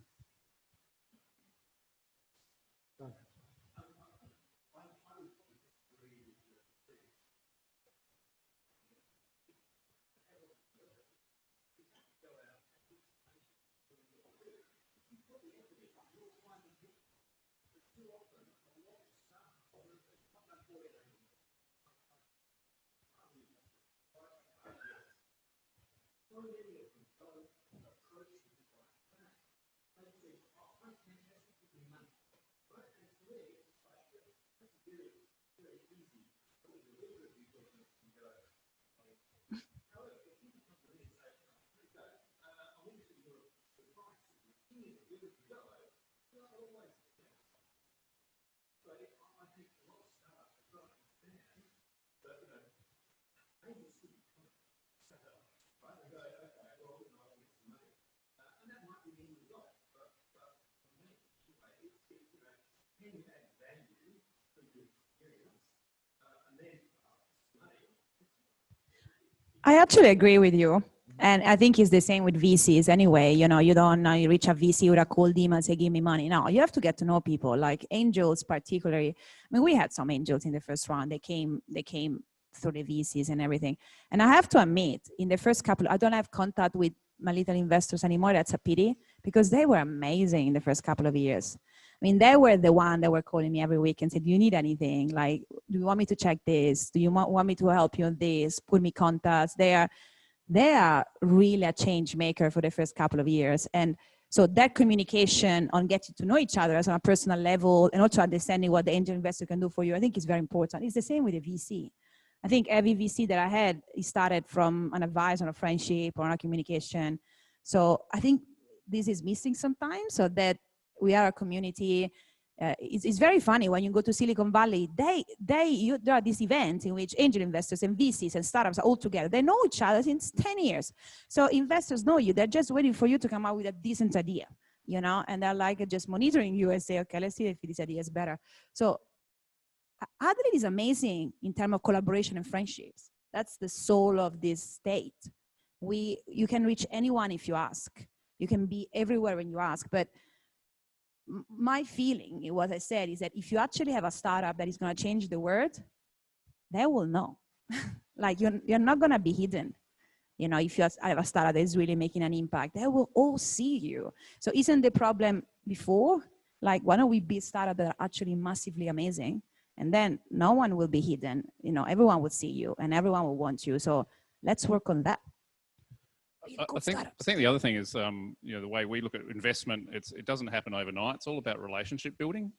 S6: I actually agree with you. And I think it's the same with VCs anyway. You don't you reach a VC with a cold email and say, give me money. No, you have to get to know people, like angels particularly. I mean, we had some angels in the first round. They came through the VCs and everything. And I have to admit, in the first couple, I don't have contact with my little investors anymore. That's a pity, because they were amazing in the first couple of years. I mean, they were the one that were calling me every week and said, do you need anything? Like, do you want me to check this? Do you want me to help you on this? Put me contacts. They are really a change maker for the first couple of years. And so that communication on getting to know each other as on a personal level, and also understanding what the angel investor can do for you, I think is very important. It's the same with a VC. I think every VC that I had, it started from an advice on a friendship or on a communication. So I think this is missing sometimes, so that we are a community. It's very funny when you go to Silicon Valley, there are these events in which angel investors and VCs and startups are all together. They know each other since 10 years. So investors know you. They're just waiting for you to come up with a decent idea, you know, and they're like just monitoring you and say, okay, let's see if this idea is better. So Adelaide is amazing in terms of collaboration and friendships. That's the soul of this state. You can reach anyone if you ask. You can be everywhere when you ask, but my feeling, what I said, is that if you actually have a startup that is going to change the world, they will know. Like you're not going to be hidden. You know, if you have a startup that is really making an impact, they will all see you. So isn't the problem before, like, why don't we be startups that are actually massively amazing? And then no one will be hidden. You know, everyone will see you and everyone will want you. So let's work on that.
S8: I think the other thing is, you know, the way we look at investment, it doesn't happen overnight. It's all about relationship building.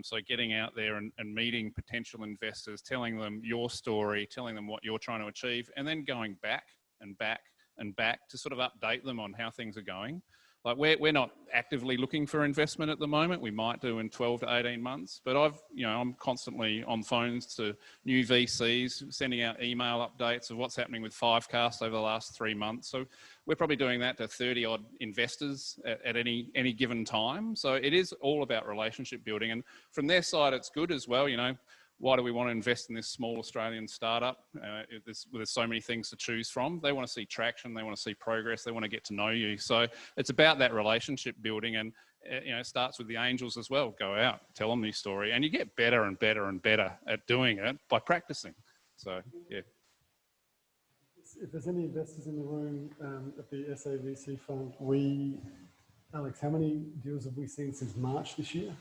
S8: So getting out there and meeting potential investors, telling them your story, telling them what you're trying to achieve, and then going back and back and back to sort of update them on how things are going. Like we're not actively looking for investment at the moment. We might do in 12 to 18 months, but I'm constantly on phones to new VCs, sending out email updates of what's happening with Fivecast over the last 3 months. So we're probably doing that to 30 odd investors at any given time. So it is all about relationship building. And from their side, it's good as well. You know, why do we want to invest in this small Australian startup? There's so many things to choose from. They want to see traction. They want to see progress. They want to get to know you. So it's about that relationship building, and you know, it starts with the angels as well. Go out, tell them your story, and you get better and better and better at doing it by practicing. So yeah.
S5: If there's any investors in the room at the SAVC fund, Alex, how many deals have we seen since March this year?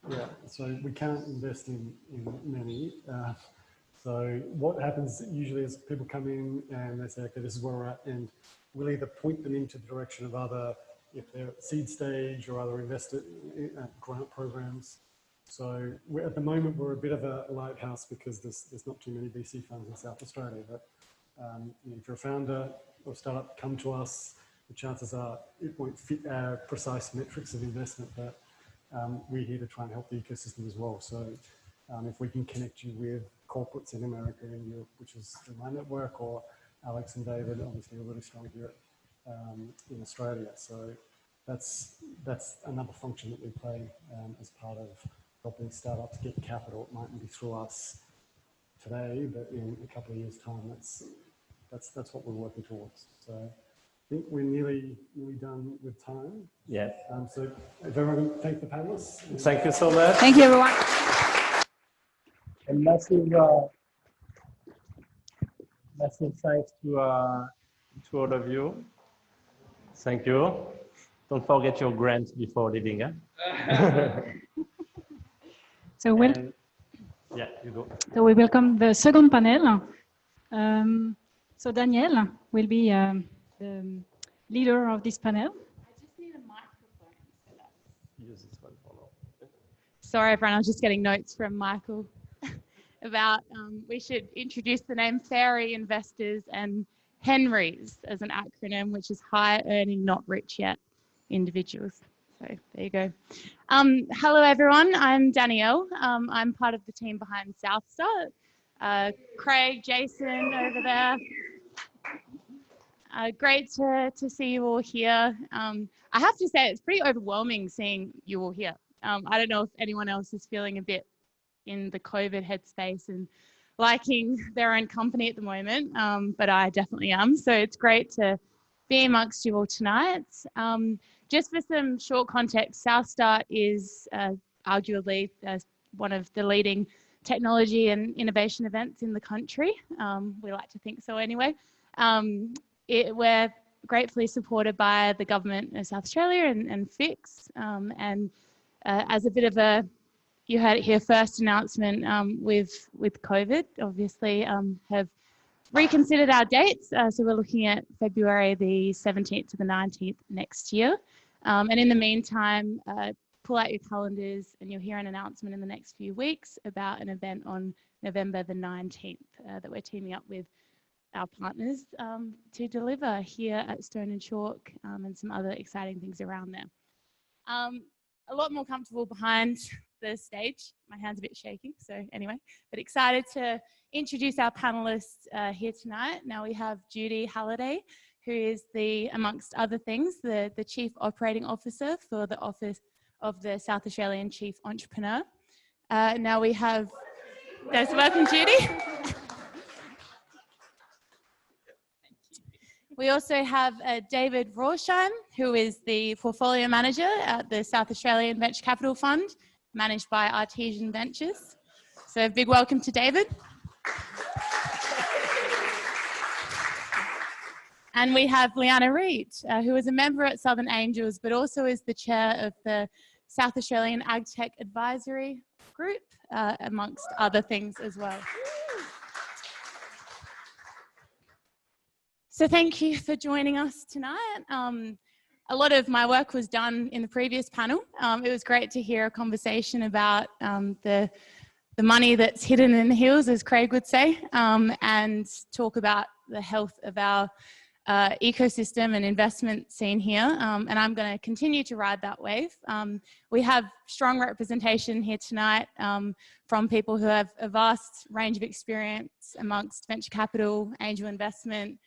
S5: Yeah, so we can't invest in many. So what happens usually is people come in and they say, okay, this is where we're at, and we'll either point them into the direction of other, if they're at seed stage or other investor grant programs. So at the moment, we're a bit of a lighthouse because there's not too many VC funds in South Australia. But if you're a founder or startup, come to us. The chances are it won't fit our precise metrics of investment, but we're here to try and help the ecosystem as well. So if we can connect you with corporates in America and Europe, which is through my network, or Alex and David, obviously are really strong here in Australia. So that's another function that we play as part of helping startups get capital. It mightn't be through us today, but in a couple of years' time, that's what we're working towards. So I think we're nearly done with time.
S3: Yeah.
S5: So if everyone can thank the panelists.
S3: Thank you so much.
S6: Thank you, everyone.
S3: And massive thanks to all of you. Thank you. Don't forget your grants before leaving. Huh?
S2: So
S3: yeah, you go.
S2: So we welcome the second panel. So Danielle will be the leader of this panel.
S9: I just need a microphone. So
S3: Use this one for now.
S9: sorry, everyone. I was just getting notes from Michael about we should introduce the name Fairy Investors and Henrys as an acronym, which is High Earning Not Rich Yet Individuals. So there you go. Hello, everyone. I'm Danielle. I'm part of the team behind SouthStart. Craig, Jason over there. Great to see you all here. I have to say, it's pretty overwhelming seeing you all here. I don't know if anyone else is feeling a bit in the COVID headspace and liking their own company at the moment, but I definitely am. So it's great to be amongst you all tonight. Just for some short context, SouthStart is arguably one of the leading technology and innovation events in the country. We like to think so anyway. We're gratefully supported by the government of South Australia and FIX. As a bit of a, you heard it here first announcement with COVID, obviously have reconsidered our dates. So we're looking at February the 17th to the 19th next year. And in the meantime, pull out your calendars and you'll hear an announcement in the next few weeks about an event on November the 19th that we're teaming up with our partners to deliver here at Stone & Chalk and some other exciting things around there. A lot more comfortable behind the stage. My hand's a bit shaky, so anyway, but excited to introduce our panelists here tonight. Now we have Judy Halliday, who is amongst other things, the Chief Operating Officer for the Office of the South Australian Chief Entrepreneur. Now we have, welcome Judy. We also have David Rorsheim, who is the Portfolio Manager at the South Australian Venture Capital Fund, managed by Artesian Ventures. So a big welcome to David. And we have Liana Reid, who is a member at Startup&Angels, but also is the chair of the South Australian AgTech Advisory Group, amongst other things as well. So thank you for joining us tonight. A lot of my work was done in the previous panel. It was great to hear a conversation about the money that's hidden in the hills, as Craig would say, and talk about the health of our ecosystem and investment scene here. And I'm going to continue to ride that wave. We have strong representation here tonight from people who have a vast range of experience amongst venture capital, angel investment,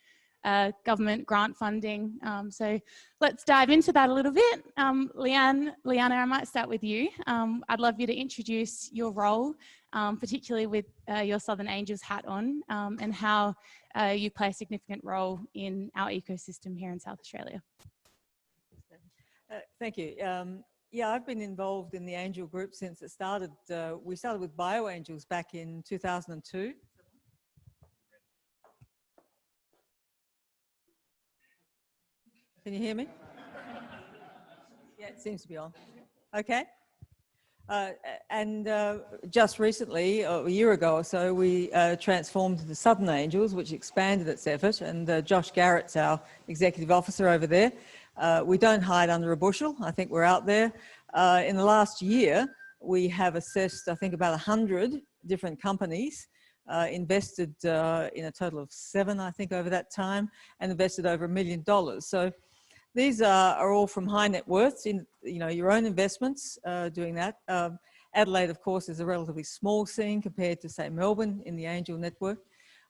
S9: government grant funding. So let's dive into that a little bit. Liana, I might start with you. I'd love you to introduce your role, particularly with your Startup&Angels hat on, and how you play a significant role in our ecosystem here in South Australia.
S10: Thank you. Yeah, I've been involved in the angel group since it started. We started with BioAngels back in 2002. Can you hear me? Yeah, it seems to be on. Okay. Just recently, a year ago or so, we transformed the Southern Angels, which expanded its effort, and Josh Garrett's our executive officer over there. We don't hide under a bushel. I think we're out there. In the last year, we have assessed, I think, about 100 different companies, invested in a total of 7, I think, over that time, and invested over $1 million. So these are all from high net worths in, your own investments, doing that. Adelaide, of course, is a relatively small scene compared to, say, Melbourne in the angel network,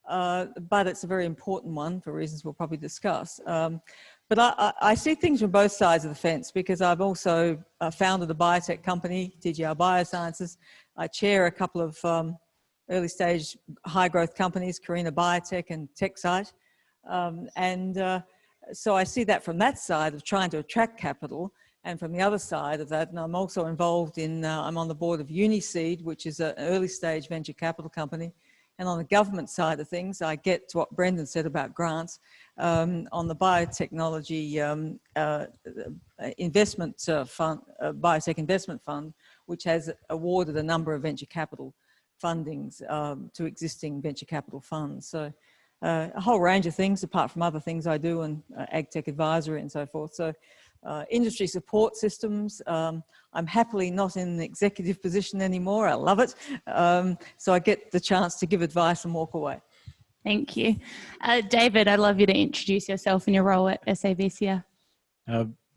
S10: but it's a very important one for reasons we'll probably discuss. But I see things from both sides of the fence because I've also founded a biotech company, TGR Biosciences. I chair a couple of early stage high growth companies, Carina Biotech and TechSite. So I see that from that side of trying to attract capital, and from the other side of that, and I'm also involved in, I'm on the board of Uniseed, which is an early stage venture capital company. And on the government side of things, I get to what Brendan said about grants, on the biotechnology investment fund, biotech investment fund, which has awarded a number of venture capital fundings to existing venture capital funds. So a whole range of things apart from other things I do and AgTech advisory and so forth. So industry support systems, I'm happily not in an executive position anymore. I love it. So I get the chance to give advice and walk away.
S9: Thank you. David, I'd love you to introduce yourself and your role at SAVCR.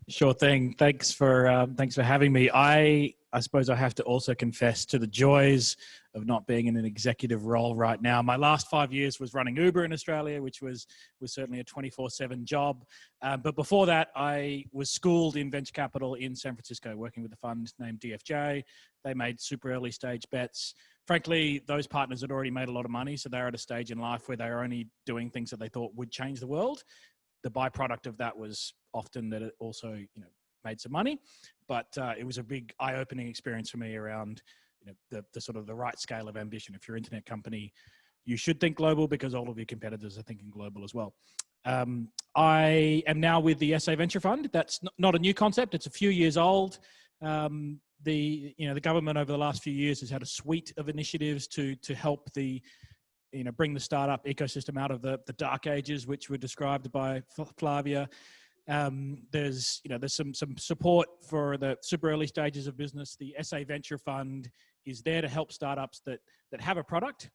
S7: Sure thing. Thanks for having me. I suppose I have to also confess to the joys of not being in an executive role right now. My last 5 years was running Uber in Australia, which was certainly a 24/7 job. But before that, I was schooled in venture capital in San Francisco, working with a fund named DFJ. They made super early stage bets. Frankly, those partners had already made a lot of money, so they're at a stage in life where they're only doing things that they thought would change the world. The byproduct of that was often that it also, made some money, but it was a big eye-opening experience for me around the sort of the right scale of ambition. If your internet company
S11: you should think global because all of your competitors are thinking global as well. I am now with the SA Venture Fund. That's not a new concept. It's a few years old. The government over the last few years has had a suite of initiatives to help bring the startup ecosystem out of the dark ages, which were described by Flavia. There's some support for the super early stages of business. The SA Venture Fund is there to help startups that have a product.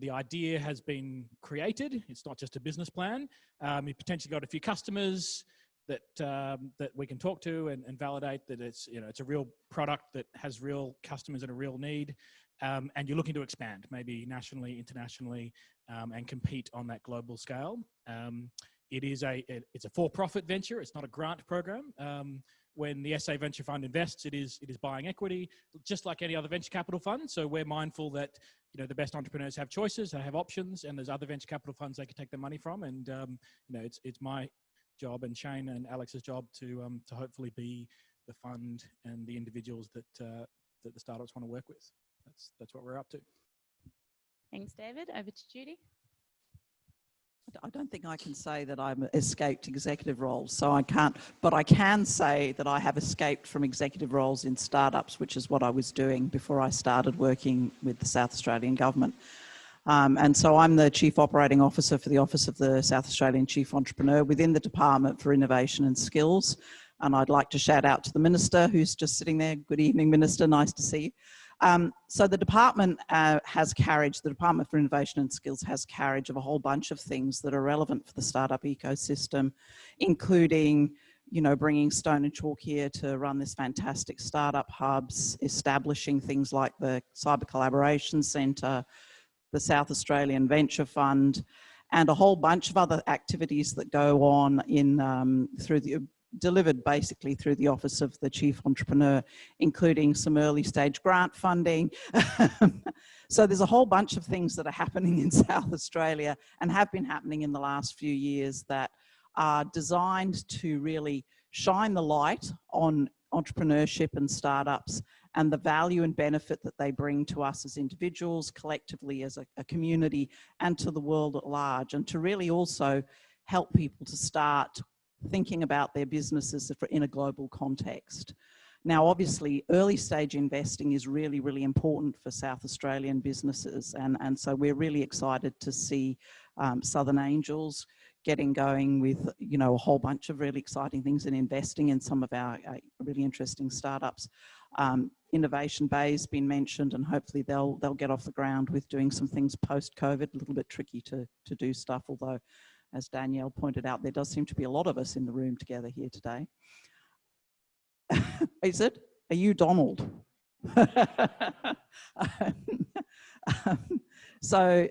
S11: The idea has been created. It's not just a business plan. You potentially got a few customers that we can talk to and validate that it's a real product that has real customers and a real need. And you're looking to expand, maybe nationally, internationally, and compete on that global scale. It's a for-profit venture. It's not a grant program. When the SA Venture Fund invests, it is buying equity, just like any other venture capital fund. So we're mindful that the best entrepreneurs have choices, they have options, and there's other venture capital funds they can take their money from. And it's my job and Shane and Alex's job to hopefully be the fund and the individuals that the startups want to work with. That's what we're up to.
S9: Thanks, David. Over to Judy.
S12: I don't think I can say that I've escaped executive roles, so I can't, but I can say that I have escaped from executive roles in startups, which is what I was doing before I started working with the South Australian Government. And so I'm the Chief Operating Officer for the Office of the South Australian Chief Entrepreneur within the Department for Innovation and Skills. And I'd like to shout out to the Minister who's just sitting there. Good evening, Minister, nice to see you. So the department the Department for Innovation and Skills has carriage of a whole bunch of things that are relevant for the startup ecosystem, including, bringing Stone and Chalk here to run this fantastic startup hubs, establishing things like the Cyber Collaboration Centre, the South Australian Venture Fund, and a whole bunch of other activities that go on delivered basically through the Office of the Chief Entrepreneur, including some early stage grant funding. So there's a whole bunch of things that are happening in South Australia and have been happening in the last few years that are designed to really shine the light on entrepreneurship and startups and the value and benefit that they bring to us as individuals, collectively as a community, and to the world at large, and to really also help people to start thinking about their businesses in a global context. Now, obviously, early stage investing is really, really important for South Australian businesses. And so we're really excited to see Southern Angels getting going with, a whole bunch of really exciting things and investing in some of our really interesting startups. Innovation Bay has been mentioned, and hopefully they'll get off the ground with doing some things post-COVID. A little bit tricky to do stuff, although, as Danielle pointed out, there does seem to be a lot of us in the room together here today. Is it? Are you Donald? So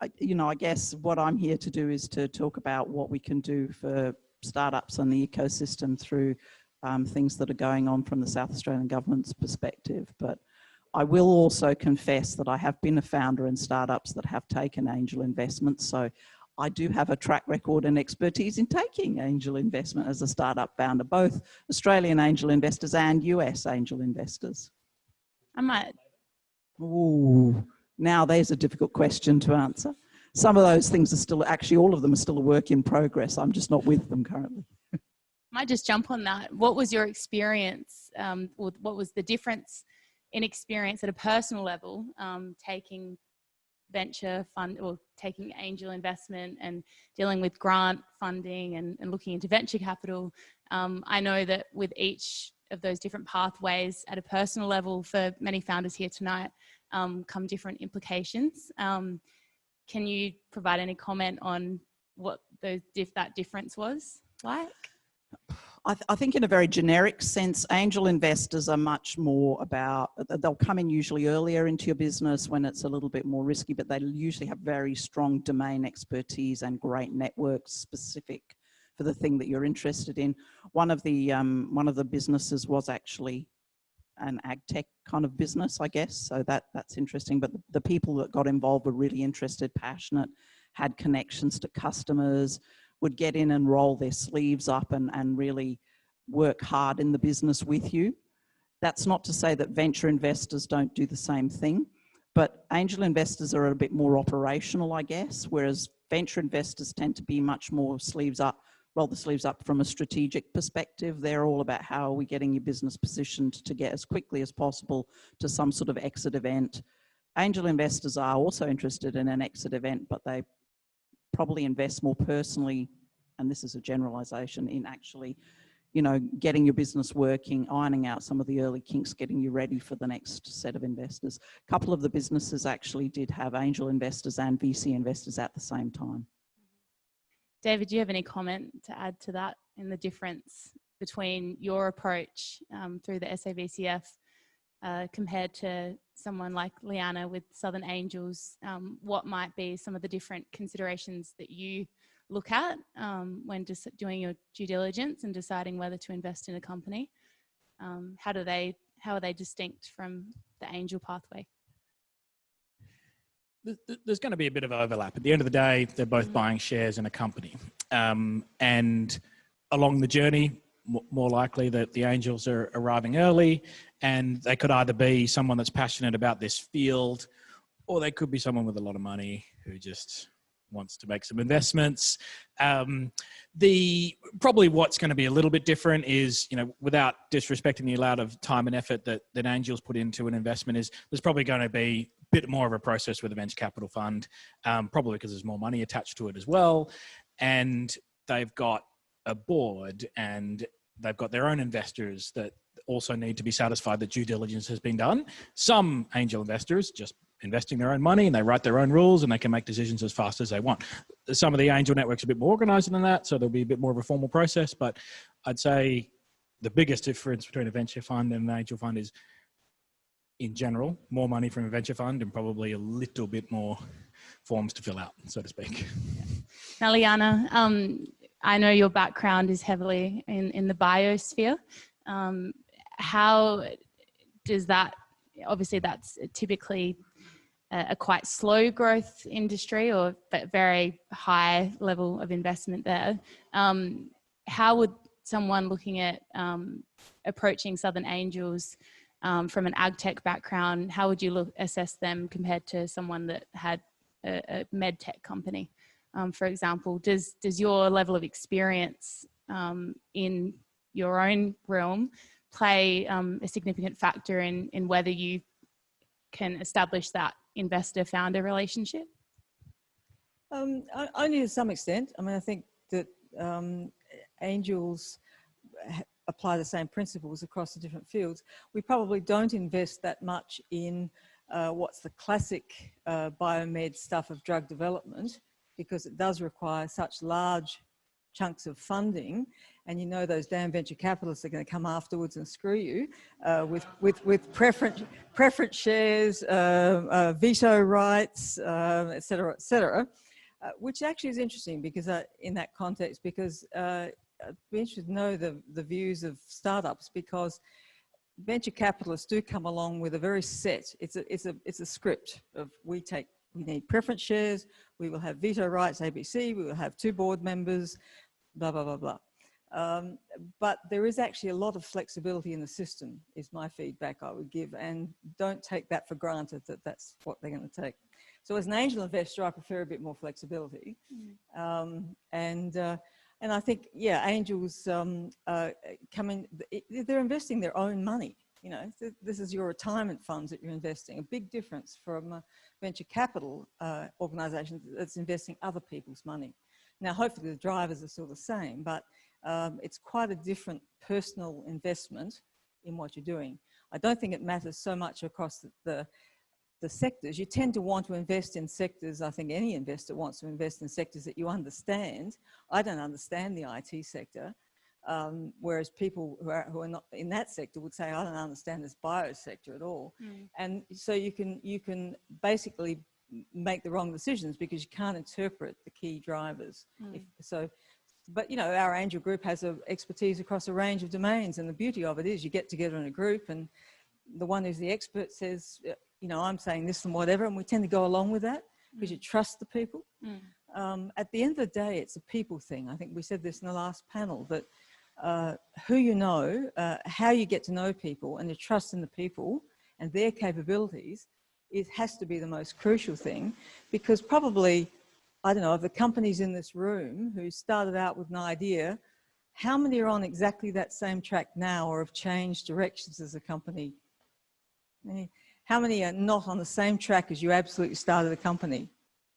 S12: I guess what I'm here to do is to talk about what we can do for startups and the ecosystem through things that are going on from the South Australian Government's perspective. But I will also confess that I have been a founder in startups that have taken angel investments. So I do have a track record and expertise in taking angel investment as a startup founder, both Australian angel investors and US angel investors.
S9: I might.
S12: Ooh, now there's a difficult question to answer. Some of those things are still, actually all of them are still a work in progress. I'm just not with them currently.
S9: Might just jump on that. What was your experience? What was the difference in experience at a personal level, taking venture fund or taking angel investment and dealing with grant funding and looking into venture capital? I know that with each of those different pathways at a personal level for many founders here tonight come different implications. Can you provide any comment on what that difference was like?
S12: I think in a very generic sense, angel investors are much more about, they'll come in usually earlier into your business when it's a little bit more risky, but they usually have very strong domain expertise and great networks specific for the thing that you're interested in. One of the businesses was actually an ag tech kind of business, I guess. So that's interesting. But the people that got involved were really interested, passionate, had connections to customers, would get in and roll their sleeves up and really work hard in the business with you. That's not to say that venture investors don't do the same thing, But angel investors are a bit more operational, I guess, whereas venture investors tend to be much more roll the sleeves up from a strategic perspective. They're all about how are we getting your business positioned to get as quickly as possible to some sort of exit event. Angel investors are also interested in an exit event, but they probably invest more personally, and this is a generalization, in actually, you know, getting your business working, ironing out some of the early kinks, getting you ready for the next set of investors. A couple of the businesses actually did have angel investors and VC investors at the same time.
S9: David, do you have any comment to add to that in the difference between your approach through the SAVCF compared to someone like Liana with Southern Angels? What might be some of the different considerations that you look at when just doing your due diligence and deciding whether to invest in a company? How are they distinct from the angel pathway?
S11: There's going to be a bit of overlap. At the end of the day, they're both buying shares in a company. And along the journey, more likely that the angels are arriving early, and they could either be someone that's passionate about this field, or they could be someone with a lot of money who just wants to make some investments. Probably what's going to be a little bit different is, you know, without disrespecting the amount of time and effort that angels put into an investment, is there's probably going to be a bit more of a process with a venture capital fund, probably because there's more money attached to it as well. And they've got a board and they've got their own investors that also need to be satisfied that due diligence has been done. Some angel investors just investing their own money and they write their own rules and they can make decisions as fast as they want. Some of the angel networks are a bit more organized than that, so there'll be a bit more of a formal process. But I'd say the biggest difference between a venture fund and an angel fund is, in general, more money from a venture fund and probably a little bit more forms to fill out, so to speak.
S9: Now, Liana, I know your background is heavily in the biosphere. How does that, obviously that's typically a quite slow growth industry, or but very high level of investment there. How would someone looking at approaching Southern Angels from an ag tech background, how would you assess them compared to someone that had a med tech company? For example, does your level of experience in your own realm play a significant factor in whether you can establish that investor-founder relationship?
S10: Only to some extent. I mean, I think that angels apply the same principles across the different fields. We probably don't invest that much in what's the classic biomed stuff of drug development, because it does require such large chunks of funding, and you know those damn venture capitalists are going to come afterwards and screw you with preference shares, veto rights, et cetera, which actually is interesting because in that context, because I'd be interested to know the views of startups, because venture capitalists do come along with a very set, it's a script of we need preference shares, we will have veto rights, ABC, we will have 2 board members, blah, blah, blah, blah. But there is actually a lot of flexibility in the system, is my feedback I would give, and don't take that for granted that that's what they're going to take. So as an angel investor, I prefer a bit more flexibility. And I think, yeah, angels come in, they're investing their own money. You know, this is your retirement funds that you're investing. A big difference from a venture capital organisation that's investing other people's money. Now, hopefully the drivers are still the same, but it's quite a different personal investment in what you're doing. I don't think it matters so much across the sectors. You tend to want to invest in sectors, I think any investor wants to invest in sectors that you understand. I don't understand the IT sector. Whereas people who are not in that sector would say, I don't understand this bio sector at all. And so you can basically make the wrong decisions because you can't interpret the key drivers. But you know, our angel group has expertise across a range of domains, and the beauty of it is you get together in a group and the one who's the expert says, you know, I'm saying this and whatever, and we tend to go along with that because you trust the people. At the end of the day, it's a people thing. I think we said this in the last panel, that who you know, how you get to know people and the trust in the people and their capabilities it has to be the most crucial thing, because probably, I don't know, of the companies in this room who started out with an idea, how many are on exactly that same track now or have changed directions as a company? How many are not on the same track as you absolutely started a company?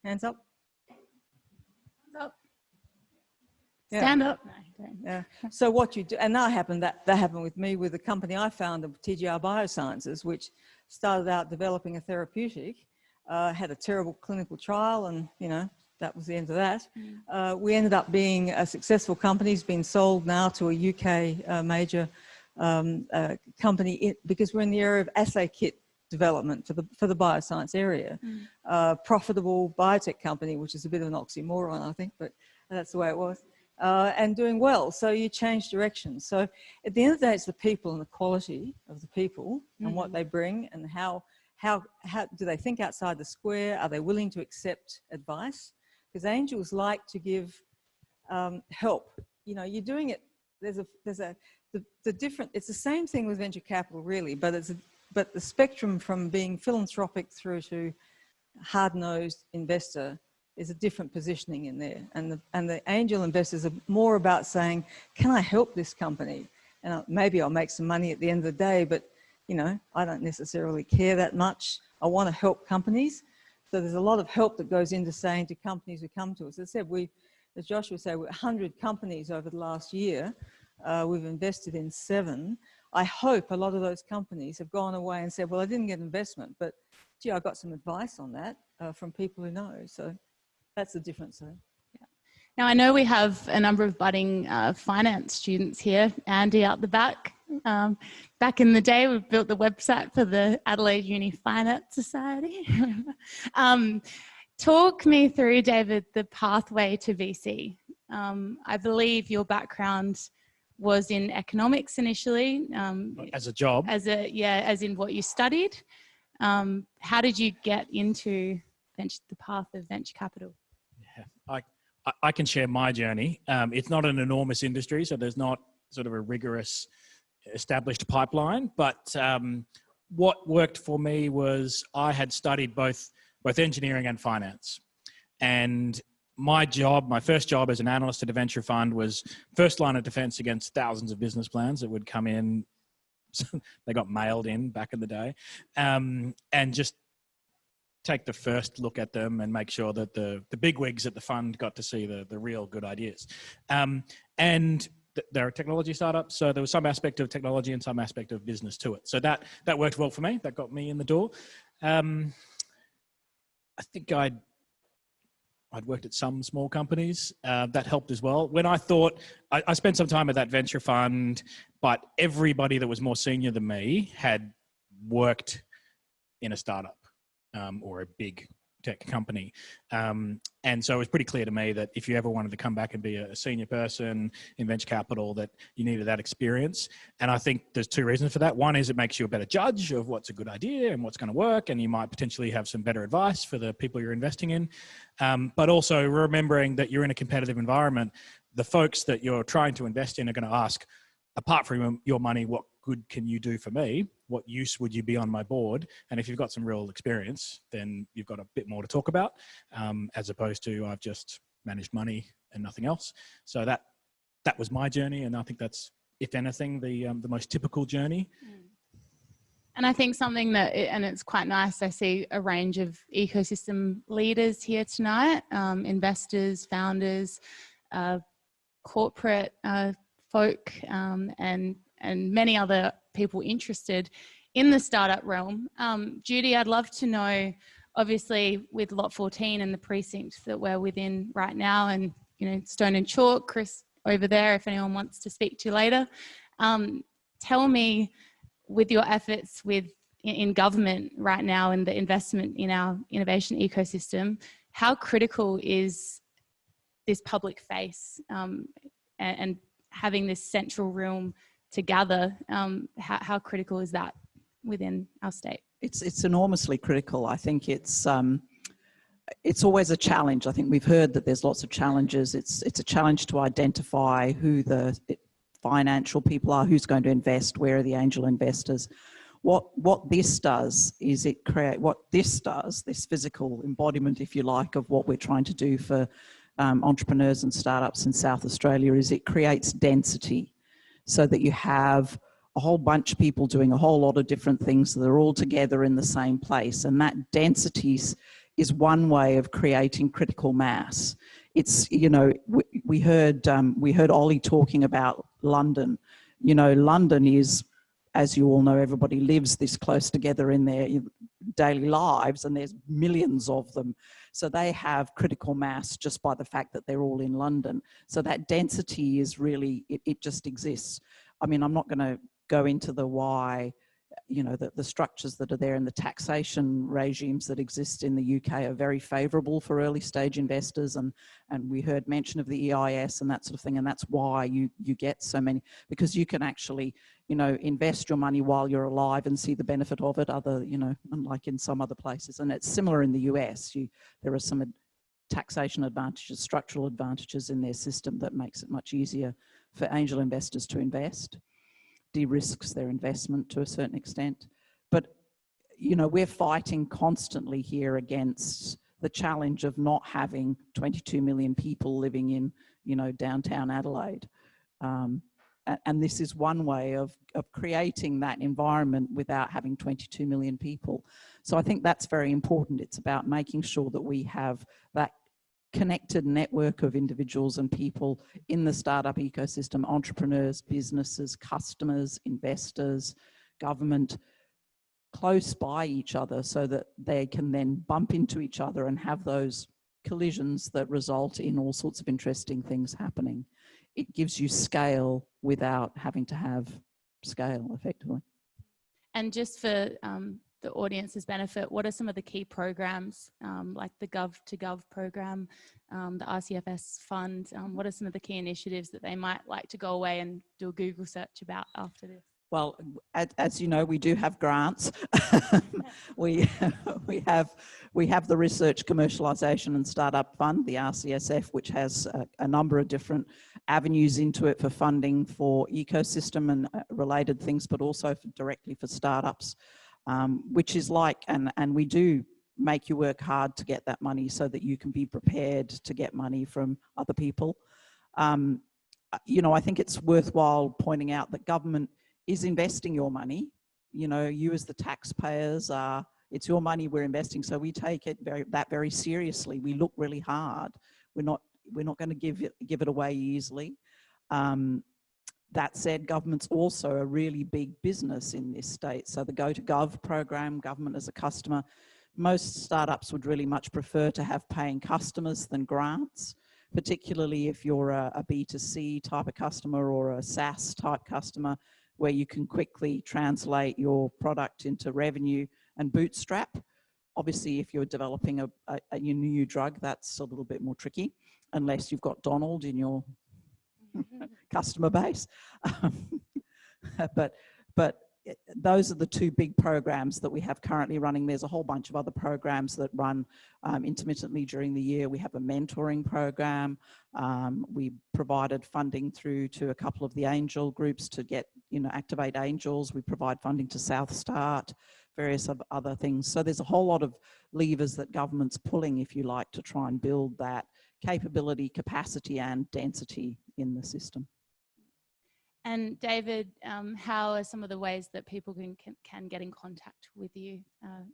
S10: Hands up.
S9: Yeah. Stand up.
S10: Yeah. So what you do, and that happened with me with the company I founded, TGR Biosciences, which started out developing a therapeutic, had a terrible clinical trial, and that was the end of that. We ended up being a successful company. It's been sold now to a UK major company because we're in the area of assay kit development for the bioscience area. Profitable biotech company, which is a bit of an oxymoron, I think, but that's the way it was. And doing well. So you change direction. So at the end of the day, it's the people and the quality of the people and what they bring, and how do they think outside the square? Are they willing to accept advice? Because angels like to give help. You're doing it. The different. It's the same thing with venture capital, really, but the spectrum from being philanthropic through to hard-nosed investor is a different positioning in there. And the angel investors are more about saying, can I help this company? And maybe I'll make some money at the end of the day, but I don't necessarily care that much. I want to help companies. So there's a lot of help that goes into saying to companies who come to us. As I said, as Joshua said, we're 100 companies over the last year. We've invested in 7. I hope a lot of those companies have gone away and said, well, I didn't get investment, but gee, I got some advice on that from people who know. So that's the difference.
S9: Yeah. Now, I know we have a number of budding finance students here. Andy out the back. Back in the day, we built the website for the Adelaide Uni Finance Society. Talk me through, David, the pathway to VC. I believe your background was in economics initially.
S11: As a job?
S9: As in what you studied. How did you get into the path of venture capital?
S11: Yeah, I can share my journey. It's not an enormous industry, so there's not sort of a rigorous established pipeline, but what worked for me was I had studied both engineering and finance. And my first job as an analyst at a venture fund was first line of defense against thousands of business plans that would come in. They got mailed in back in the day, and just take the first look at them and make sure that the bigwigs at the fund got to see the real good ideas. And they're a technology startup, so there was some aspect of technology and some aspect of business to it. So that worked well for me. That got me in the door. I think I'd worked at some small companies. That helped as well. When I thought, I spent some time at that venture fund, but everybody that was more senior than me had worked in a startup or a big tech company. And so it was pretty clear to me that if you ever wanted to come back and be a senior person in venture capital, that you needed that experience. And I think there's 2 reasons for that. One is it makes you a better judge of what's a good idea and what's going to work, and you might potentially have some better advice for the people you're investing in. But also remembering that you're in a competitive environment, the folks that you're trying to invest in are going to ask, apart from your money, what good can you do for me? What use would you be on my board? And if you've got some real experience, then you've got a bit more to talk about, as opposed to I've just managed money and nothing else. So that was my journey, and I think that's, if anything, the most typical journey.
S9: And I think something and it's quite nice, I see a range of ecosystem leaders here tonight, investors, founders, corporate folk, and many other people interested in the startup realm. Judy, I'd love to know, obviously with Lot 14 and the precinct that we're within right now, and Stone and Chalk, Chris over there, if anyone wants to speak to you later, tell me, with your efforts in government right now and the investment in our innovation ecosystem, how critical is this public face and having this central room to gather? How critical is that within our state?
S12: It's enormously critical. I think it's always a challenge. I think we've heard that there's lots of challenges. It's a challenge to identify who the financial people are, who's going to invest, where are the angel investors, what this does is this physical embodiment, if you like, of what we're trying to do for entrepreneurs and startups in South Australia is it creates density so that you have a whole bunch of people doing a whole lot of different things that are all together in the same place. And that density is one way of creating critical mass. It's, you know, we heard Oli talking about London. You know, London is, as you all know, everybody lives this close together in their daily lives, and there's millions of them. So they have critical mass just by the fact that they're all in London. So that density is really, it just exists. I mean, I'm not going to go into the why, you know, the structures that are there and the taxation regimes that exist in the UK are very favourable for early stage investors, and we heard mention of the EIS and that sort of thing, and that's why you get so many, because you can actually, you know, invest your money while you're alive and see the benefit of it, you know, unlike in some other places. And it's similar in the US. There are some taxation advantages, structural advantages in their system that makes it much easier for angel investors to invest, de-risks their investment to a certain extent. But, you know, we're fighting constantly here against the challenge of not having 22 million people living in, you know, downtown Adelaide. And this is one way of creating that environment without having 22 million people. So I think that's very important. It's about making sure that we have that connected network of individuals and people in the startup ecosystem, entrepreneurs, businesses, customers, investors, government, close by each other so that they can then bump into each other and have those collisions that result in all sorts of interesting things happening. It gives you scale without having to have scale, effectively.
S9: And just for the audience's benefit, what are some of the key programs, like the Gov2Gov program, the RCFS fund? What are some of the key initiatives that they might like to go away and do a Google search about after this?
S12: Well, as you know, we do have grants. we have the Research Commercialisation and Startup Fund, the RCSF, which has a number of different avenues into it for funding for ecosystem and related things, but also directly for startups, which is like, and we do make you work hard to get that money so that you can be prepared to get money from other people. You know, I think it's worthwhile pointing out that government is investing your money. You know, you as the taxpayers are, it's your money we're investing, so we take it very seriously. We look really hard. We're not going to give it away easily. That said, government's also a really big business in this state. So the Go2Gov program, government as a customer, most startups would really much prefer to have paying customers than grants, particularly if you're a B2C type of customer or a SaaS type customer, where you can quickly translate your product into revenue and bootstrap. Obviously, if you're developing a new drug, that's a little bit more tricky, unless you've got Donald in your customer base. But those are the two big programs that we have currently running. There's a whole bunch of other programs that run intermittently during the year. We have a mentoring program. We provided funding through to a couple of the angel groups to get, you know, activate angels. We provide funding to South Start, various other things. So there's a whole lot of levers that government's pulling, if you like, to try and build that capability, capacity and density in the system.
S9: And David, how are some of the ways that people can get in contact with you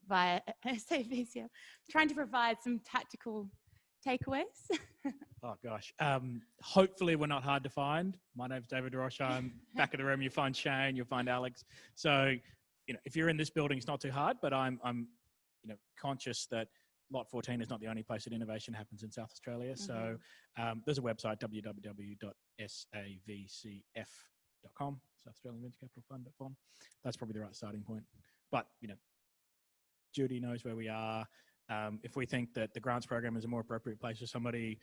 S9: via SAVCF? Trying to provide some tactical takeaways.
S11: Oh gosh, hopefully we're not hard to find. My name's David Rocha. I'm back of the room. You'll find Shane, you'll find Alex. So, you know, if you're in this building, it's not too hard, but I'm you know, conscious that Lot 14 is not the only place that innovation happens in South Australia. So there's a website, www.savcf.com, South Australian Venture Capital Fund.com. That's probably the right starting point. But, you know, Judy knows where we are. If we think that the grants program is a more appropriate place for somebody,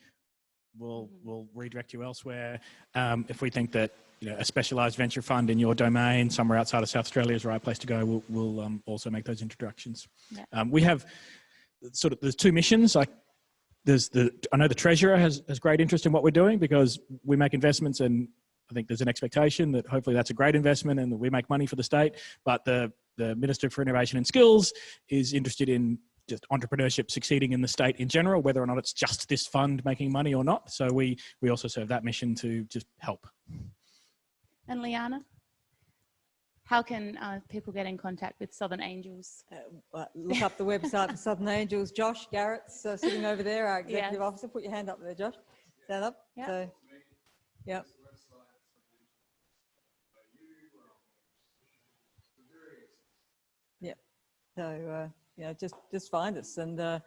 S11: we'll redirect you elsewhere. If we think that, you know, a specialised venture fund in your domain somewhere outside of South Australia is the right place to go, we'll also make those introductions. Yeah. We have there's two missions. Like I know the Treasurer has great interest in what we're doing because we make investments, and I think there's an expectation that hopefully that's a great investment and that we make money for the state. But the the Minister for Innovation and Skills is interested in just entrepreneurship succeeding in the state in general, whether or not it's just this fund making money or not. So we also serve that mission to just help.
S9: And Liana, how can people get in contact with Southern Angels?
S10: Look up the website for Southern Angels. Josh Garrett's sitting over there, our executive officer. Put your hand up there, Josh. Stand up.
S9: Yeah.
S10: So, yeah. Yeah. So, you know, just find us. And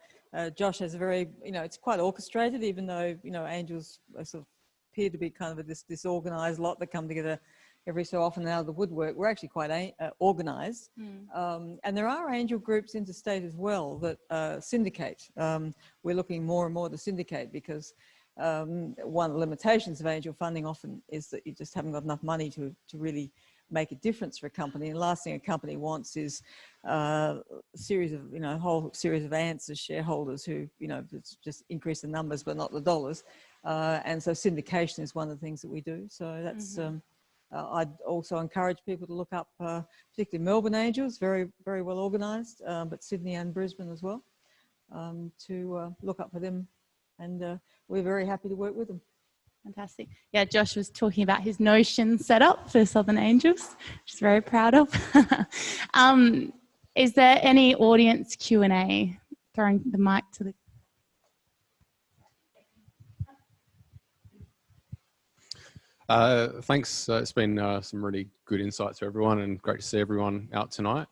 S10: Josh has a very, you know, it's quite orchestrated, even though, you know, Angels sort of appear to be kind of this disorganized lot that come together every so often out of the woodwork. We're actually quite organised. And there are angel groups interstate as well that syndicate. We're looking more and more to syndicate because one of the limitations of angel funding often is that you just haven't got enough money to really make a difference for a company. And the last thing a company wants is a series of, you know, a whole series of ants as shareholders who, you know, just increase the numbers but not the dollars. And so syndication is one of the things that we do. So that's, I'd also encourage people to look up, particularly Melbourne Angels, very, very well organised, but Sydney and Brisbane as well, to look up for them. And we're very happy to work with them.
S9: Fantastic. Yeah, Josh was talking about his Notion setup for Southern Angels, which he's very proud of. Is there any audience Q&A? Throwing the mic to the...
S13: Thanks. It's been some really good insights for everyone and great to see everyone out tonight.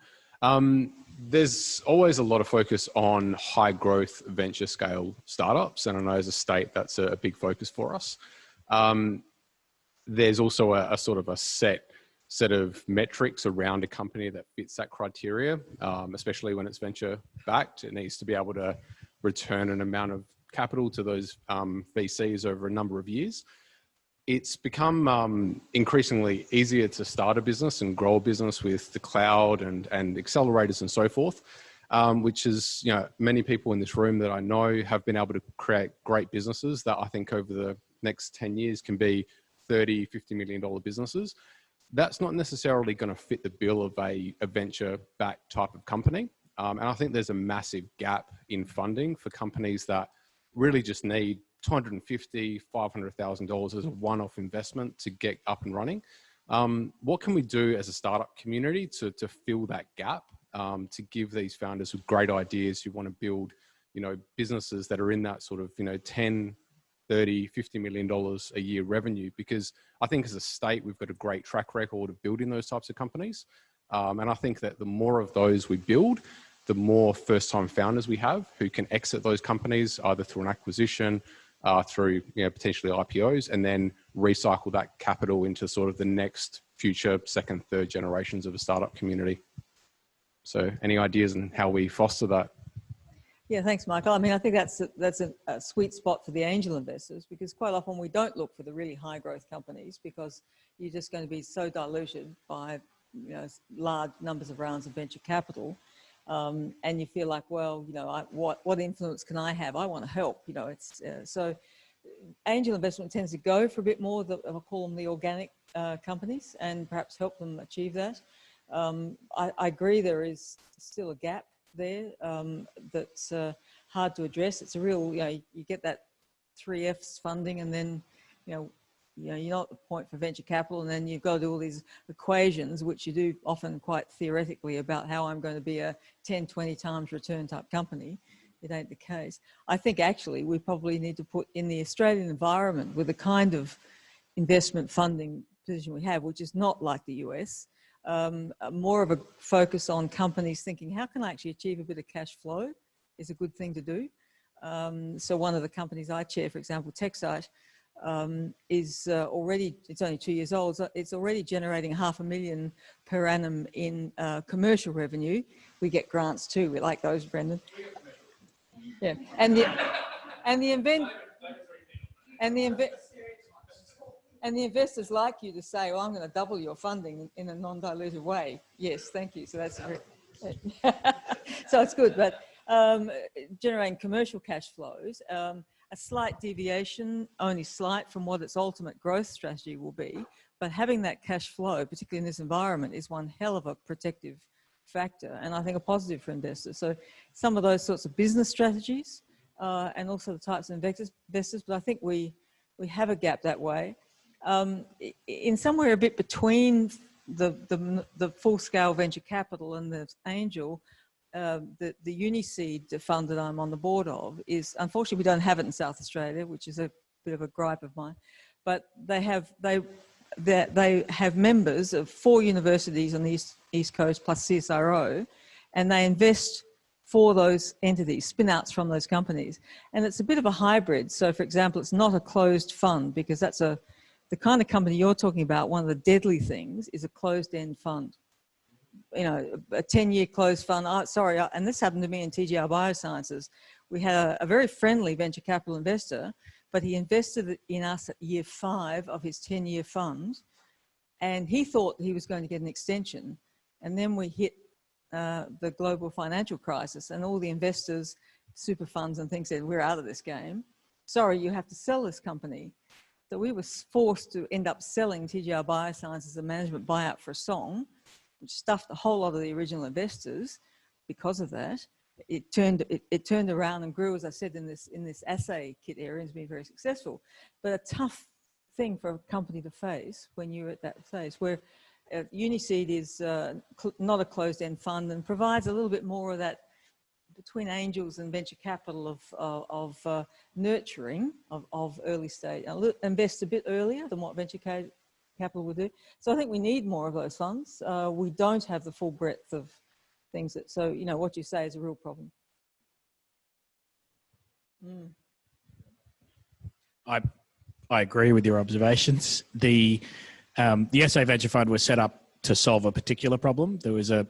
S13: There's always a lot of focus on high growth venture scale startups. And I know as a state, that's a big focus for us. There's also a sort of a set of metrics around a company that fits that criteria, especially when it's venture backed. It needs to be able to return an amount of capital to those VCs over a number of years. It's become increasingly easier to start a business and grow a business with the cloud and accelerators and so forth, which is, you know, many people in this room that I know have been able to create great businesses that I think over the next 10 years can be $30, $50 million businesses. That's not necessarily going to fit the bill of a venture-backed type of company. And I think there's a massive gap in funding for companies that really just need $250,000, $500,000 as a one-off investment to get up and running. What can we do as a startup community to fill that gap, to give these founders with great ideas who want to build, you know, businesses that are in that sort of, you know, 10, 30, $50 million a year revenue? Because I think as a state, we've got a great track record of building those types of companies. And I think that the more of those we build, the more first-time founders we have who can exit those companies either through an acquisition, through, you know, potentially IPOs, and then recycle that capital into sort of the next future second, third generations of a startup community. So any ideas on how we foster that?
S10: Yeah, thanks, Michael. I mean, I think that's a sweet spot for the angel investors, because quite often we don't look for the really high growth companies because you're just going to be so diluted by, you know, large numbers of rounds of venture capital. And you feel like, well, you know, what influence can I have? I want to help, you know. It's so angel investment tends to go for a bit more of, I call them the organic companies, and perhaps help them achieve that. I agree there is still a gap there that's hard to address. It's a real, you know, you get that 3 F's funding, and then, you know, you're not at the point for venture capital, and then you've got to do all these equations, which you do often quite theoretically about how I'm going to be a 10, 20 times return type company. It ain't the case. I think actually we probably need to put in the Australian environment with the kind of investment funding position we have, which is not like the US, more of a focus on companies thinking, how can I actually achieve a bit of cash flow is a good thing to do. So one of the companies I chair, for example, TechSite, is already, it's only 2 years old, so it's already generating $500,000 per annum in commercial revenue. We get grants too, we like those, Brendan. Yeah, and the investors like you to say, well, I'm going to double your funding in a non-dilutive way. Yes, thank you. So that's very, so it's good, but generating commercial cash flows, a slight deviation, only slight, from what its ultimate growth strategy will be, but having that cash flow, particularly in this environment, is one hell of a protective factor, and I think a positive for investors. So some of those sorts of business strategies and also the types of investors, but I think we have a gap that way. In somewhere a bit between the full-scale venture capital and the angel, the Uniseed fund that I'm on the board of is, unfortunately, we don't have it in South Australia, which is a bit of a gripe of mine, but they have members of 4 universities on the East Coast plus CSIRO, and they invest for those entities, spin-outs from those companies. And it's a bit of a hybrid. So, for example, it's not a closed fund, because that's the kind of company you're talking about. One of the deadly things is a closed-end fund. You know, a 10-year closed fund. And this happened to me in TGR Biosciences. We had a very friendly venture capital investor, but he invested in us at year 5 of his 10-year fund, and he thought he was going to get an extension. And then we hit the global financial crisis, and all the investors, super funds and things said, we're out of this game. Sorry, you have to sell this company. So we were forced to end up selling TGR Biosciences as a management buyout for a song, which stuffed a whole lot of the original investors. Because of that, it turned around and grew, as I said, in this assay kit area, and has been very successful. But a tough thing for a company to face when you're at that phase, where Uniseed is not a closed-end fund and provides a little bit more of that between angels and venture capital of nurturing of early stage. Invest a bit earlier than what venture capital would do. So I think we need more of those funds. We don't have the full breadth of things that, so, you know, what you say is a real problem.
S11: I agree with your observations. The SA Venture Fund was set up to solve a particular problem. There was an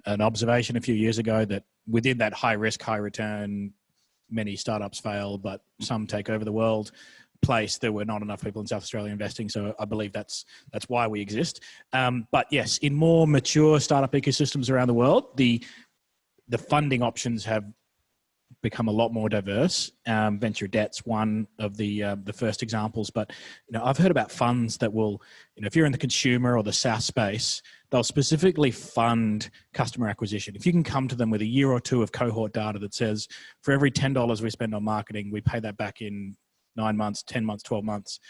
S11: observation a few years ago that within that high risk, high return, many startups fail, but some take over the world place, there were not enough people in South Australia investing. So I believe that's why we exist. But yes, in more mature startup ecosystems around the world, the funding options have become a lot more diverse. Venture debt's one of the first examples, but you know, I've heard about funds that will, you know, if you're in the consumer or the SaaS space, they'll specifically fund customer acquisition. If you can come to them with a year or 2 of cohort data that says, for every $10 we spend on marketing, we pay that back in 9 months, 10 months, 12 months,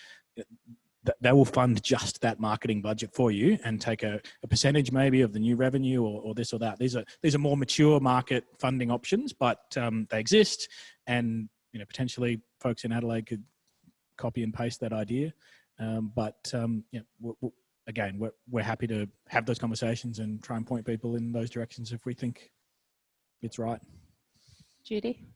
S11: they will fund just that marketing budget for you and take a percentage maybe of the new revenue or this or that. These are more mature market funding options, but they exist, and you know, potentially folks in Adelaide could copy and paste that idea. Yeah, again, we're happy to have those conversations and try and point people in those directions if we think it's right.
S9: Judy?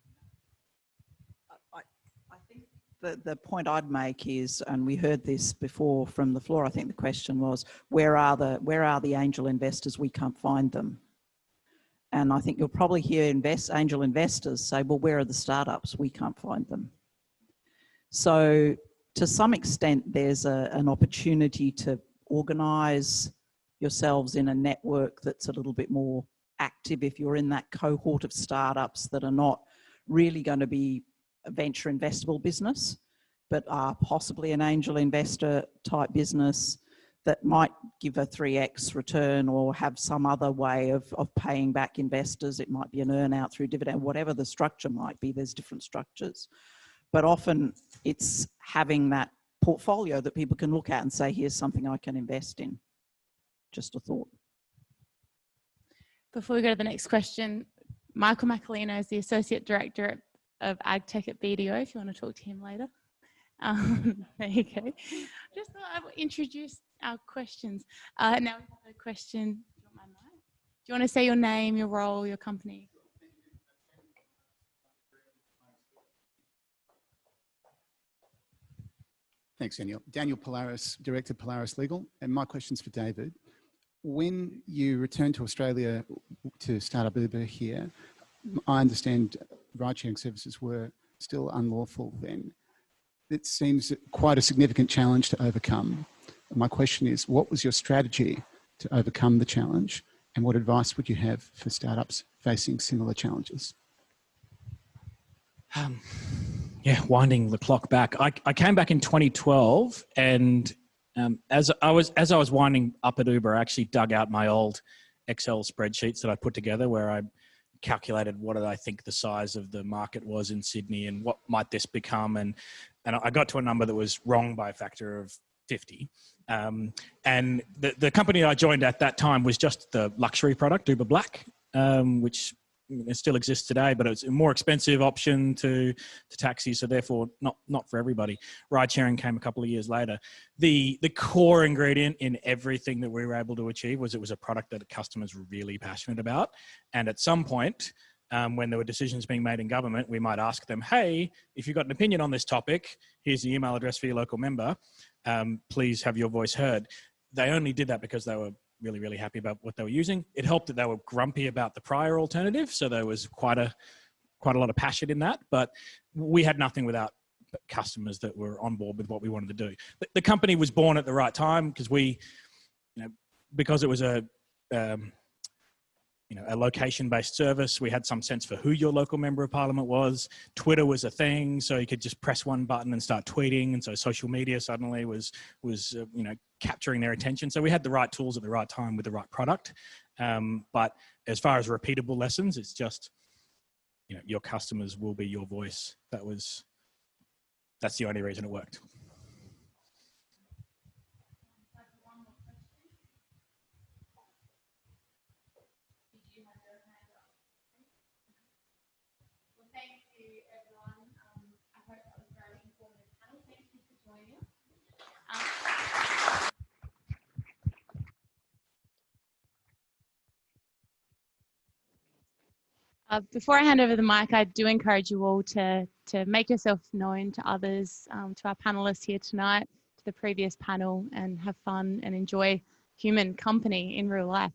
S12: The point I'd make is, and we heard this before from the floor, I think the question was, where are the angel investors? We can't find them. And I think you'll probably hear angel investors say, well, where are the startups? We can't find them. So to some extent, there's an opportunity to organise yourselves in a network that's a little bit more active if you're in that cohort of startups that are not really going to be a venture investable business, but are possibly an angel investor type business that might give a 3x return or have some other way of paying back investors. It might be an earn out through dividend, whatever the structure might be. There's different structures, but often it's having that portfolio that people can look at and say, here's something I can invest in. Just a thought.
S9: Before we go to the next question, Michael Macalino is the Associate Director of AgTech at BDO, if you want to talk to him later. There you go. Just thought I would introduce our questions. Now we have a question. Do you want to say your name, your role, your company?
S14: Thanks, Daniel. Daniel Polaris, Director, Polaris Legal. And my question's for David. When you returned to Australia to start up Uber here, I understand ride-sharing services were still unlawful then. It seems quite a significant challenge to overcome. My question is, what was your strategy to overcome the challenge, and what advice would you have for startups facing similar challenges?
S11: Yeah, winding the clock back. I came back in 2012, and as I was winding up at Uber, I actually dug out my old Excel spreadsheets that I put together where I calculated what did I think the size of the market was in Sydney and what might this become. And I got to a number that was wrong by a factor of 50. And the company I joined at that time was just the luxury product, Uber Black, which it still exists today, but it's a more expensive option to taxi, so therefore not for everybody. Ride sharing came a couple of years later. The core ingredient in everything that we were able to achieve was it was a product that customers were really passionate about. And at some point, when there were decisions being made in government, we might ask them, hey, if you've got an opinion on this topic, here's the email address for your local member. Please have your voice heard. They only did that because they were really, really happy about what they were using. It helped that they were grumpy about the prior alternative. So there was quite a lot of passion in that, but we had nothing without customers that were on board with what we wanted to do. The company was born at the right time because because it was a location-based service. We had some sense for who your local member of parliament was. Twitter was a thing, so you could just press one button and start tweeting. And so social media suddenly was capturing their attention. So we had the right tools at the right time with the right product. But as far as repeatable lessons, it's just, your customers will be your voice. That's the only reason it worked.
S9: Before I hand over the mic, I do encourage you all to make yourself known to others, to our panelists here tonight, to the previous panel, and have fun and enjoy human company in real life.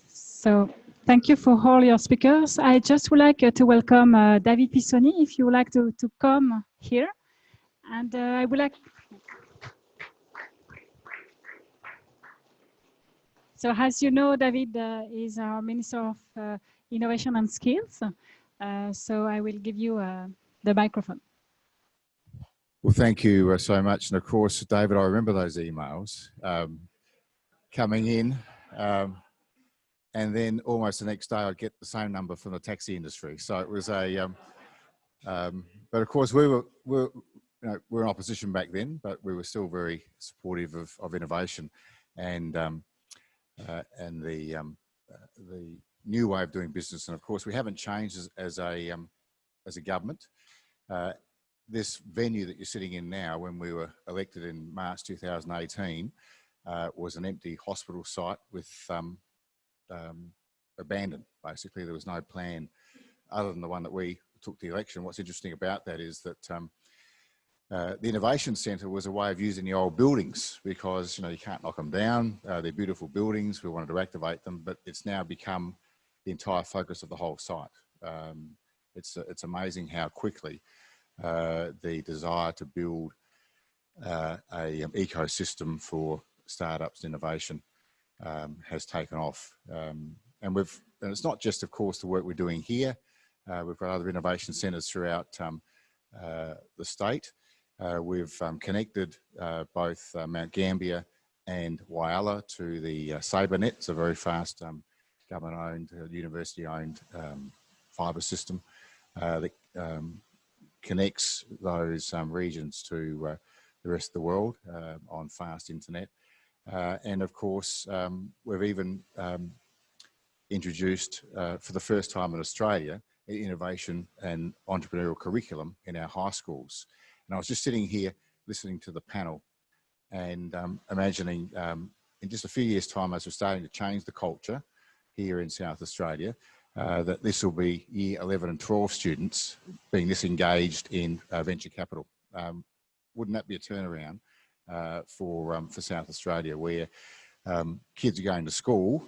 S2: So thank you for all your speakers. I just would like to welcome David Pisoni, if you would like to come here. And I would like... So as you know, David is our Minister of Innovation and Skills. So I will give you the microphone.
S15: Well, thank you so much. And of course, David, I remember those emails coming in. And then almost the next day, I'd get the same number from the taxi industry. So it was but of course, we were in opposition back then, but we were still very supportive of innovation and the new way of doing business. And of course, we haven't changed as a government. This venue that you're sitting in now, when we were elected in March 2018, was an empty hospital site with abandoned. Basically, there was no plan other than the one that we took the election. What's interesting about that is that the Innovation Centre was a way of using the old buildings because, you can't knock them down. They're beautiful buildings. We wanted to activate them, but it's now become the entire focus of the whole site. It's amazing how quickly the desire to build an ecosystem for startups and innovation has taken off. And it's not just, of course, the work we're doing here. We've got other innovation centres throughout the state. We've connected both Mount Gambier and Whyalla to the SaberNet. It's a very fast government-owned, university-owned fibre system that connects those regions to the rest of the world on fast internet. And of course, we've even introduced for the first time in Australia, innovation and entrepreneurial curriculum in our high schools. And I was just sitting here listening to the panel and imagining in just a few years' time, as we're starting to change the culture here in South Australia, that this will be year 11 and 12 students being this engaged in venture capital. Wouldn't that be a turnaround for South Australia, where kids are going to school,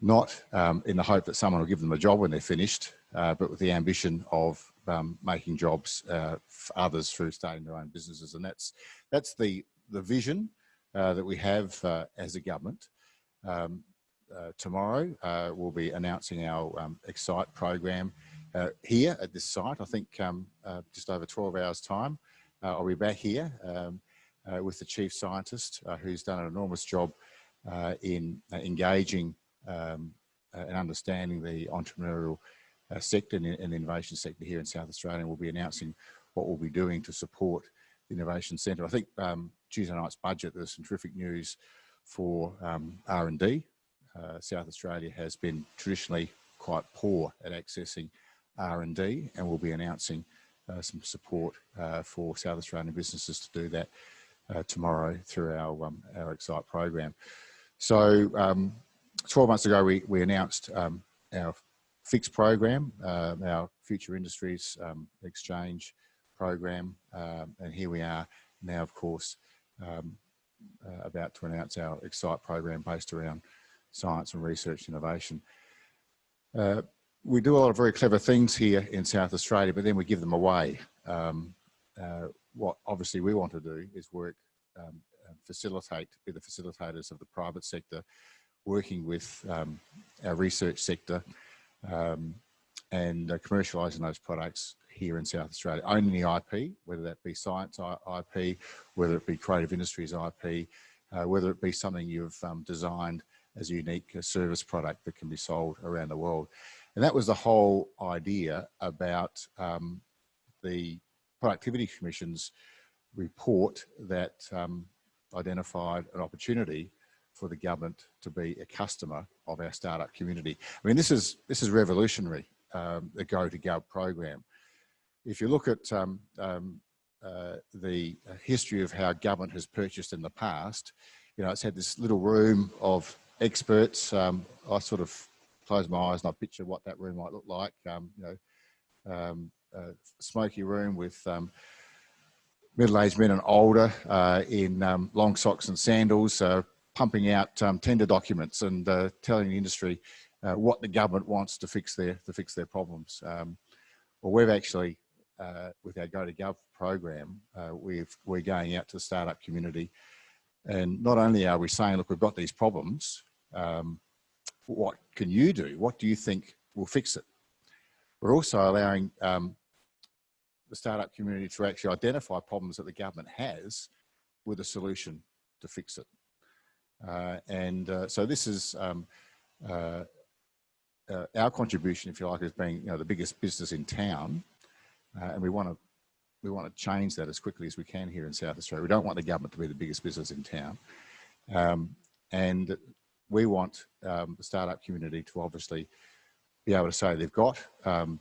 S15: not in the hope that someone will give them a job when they're finished, but with the ambition of making jobs for others through starting their own businesses. And that's the vision that we have as a government. Tomorrow we'll be announcing our Excite program here at this site. I think just over 12 hours time, I'll be back here with the chief scientist who's done an enormous job in engaging and understanding the entrepreneurial sector and the innovation sector here in South Australia. And we'll be announcing what we'll be doing to support the Innovation Centre. I think Tuesday night's budget, there's some terrific news for R&D. South Australia has been traditionally quite poor at accessing R&D, and we'll be announcing some support for South Australian businesses to do that tomorrow through our Excite program. So 12 months ago, we announced our fixed program, our Future Industries Exchange program, and here we are now, of course, about to announce our Excite program based around science and research innovation. We do a lot of very clever things here in South Australia, but then we give them away. What obviously we want to do is work, be the facilitators of the private sector, working with our research sector and commercialising those products here in South Australia. Owning the IP, whether that be science IP, whether it be creative industries IP, whether it be something you've designed as a unique service product that can be sold around the world. And that was the whole idea about the Productivity Commission's report that identified an opportunity for the government to be a customer of our startup community. I mean, this is revolutionary, the Go to Gov program. If you look at the history of how government has purchased in the past, you know, it's had this little room of experts. I sort of close my eyes and I picture what that room might look like. You know, a smoky room with middle-aged men and older in long socks and sandals, pumping out tender documents and telling the industry what the government wants to fix their problems. Well, we've actually, with our Go to Gov program, we're going out to the startup community, and not only are we saying, look, we've got these problems, what can you do? What do you think will fix it? We're also allowing the startup community to actually identify problems that the government has with a solution to fix it. So this is our contribution, if you like, as being, you know, the biggest business in town, and we want to change that as quickly as we can here in South Australia. We don't want the government to be the biggest business in town, and we want the startup community to obviously be able to say they've got a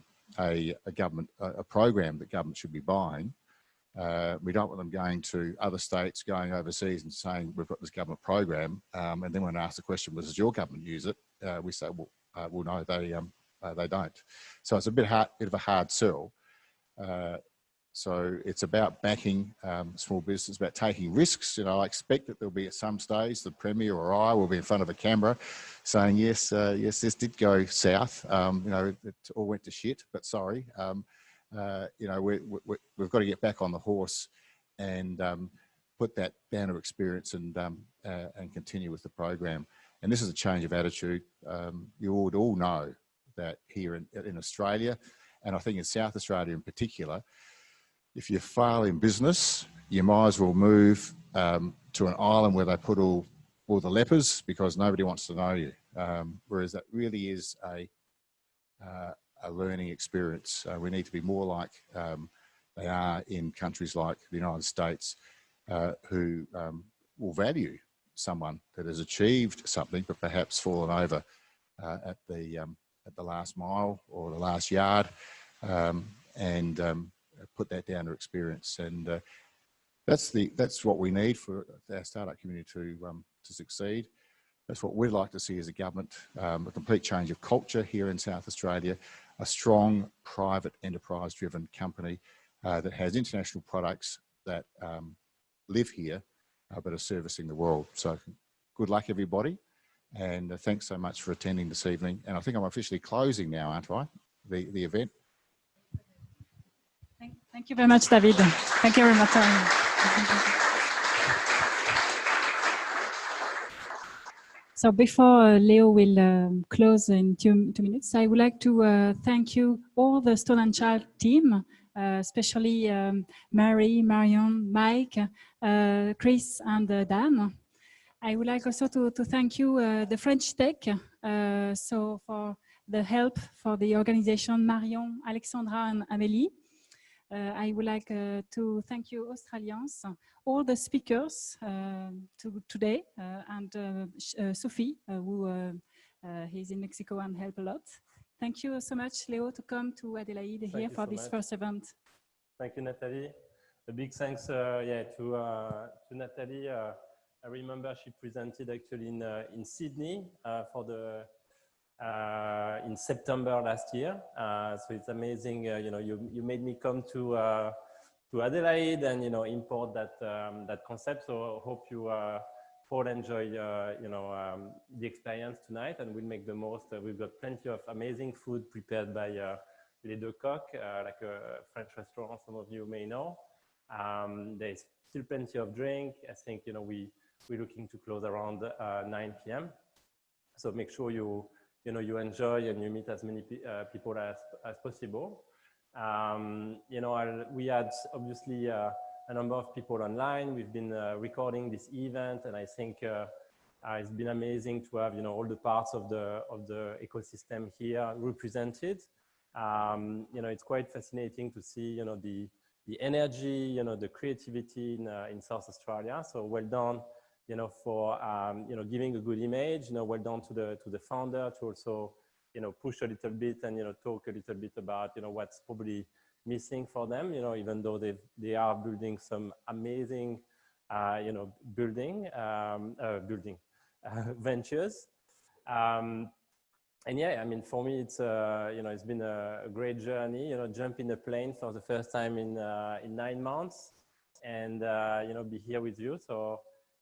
S15: program that government should be buying. We don't want them going to other states, going overseas and saying, we've got this government program. And then when I ask the question, well, does your government use it? We say, well, no, they don't. So it's a bit of a hard sell. So it's about backing small business, about taking risks. You know, I expect that there'll be at some stage the Premier or I will be in front of a camera saying, yes, this did go south. You know, it all went to shit, but sorry. You know, we've got to get back on the horse and put that down to experience and continue with the program. And this is a change of attitude. You would all know that here in Australia, and I think in South Australia in particular, if you fail in business, you might as well move to an island where they put all the lepers, because nobody wants to know you. Whereas that really is a learning experience. We need to be more like they are in countries like the United States, who will value someone that has achieved something but perhaps fallen over at the last mile or the last yard, and put that down to experience. And that's what we need for our startup community to succeed. That's what we'd like to see as a government, a complete change of culture here in South Australia, a strong private enterprise-driven company that has international products that live here but are servicing the world. So good luck, everybody, and thanks so much for attending this evening. And I think I'm officially closing now, aren't I, the event?
S2: Thank you very much, David. Thank you very much. So before Leo will close in two minutes, I would like to thank you, all the Stone and Child team, especially Mary, Marion, Mike, Chris, and Dan. I would like also to thank you, the French Tech, so for the help for the organization, Marion, Alexandra, and Amélie. I would like to thank you, Australians, all the speakers today, and Sophie, who is in Mexico and helped a lot. Thank you so much, Leo, to come to Adelaide here for this first event.
S3: Thank you, Natalie. A big thanks, to Natalie. I remember she presented actually in Sydney for the in September last year. So it's amazing. You made me come to Adelaide and import that concept. So I hope you all enjoy the experience tonight, and we'll make the most. We've got plenty of amazing food prepared by Les Deux Coqs, like a French restaurant some of you may know. There's still plenty of drink. I think we're looking to close around 9 p.m. So make sure you enjoy and you meet as many people as possible. We had obviously a number of people online. We've been recording this event, and I think it's been amazing to have all the parts of the ecosystem here represented. It's quite fascinating to see the energy, the creativity in South Australia. So well done, for giving a good image. Well done to the founder to also push a little bit and talk a little bit about what's probably missing for them. Even though they are building some amazing ventures. And yeah, I mean, for me, it's it's been a great journey. Jump in a plane for the first time in 9 months, and be here with you. So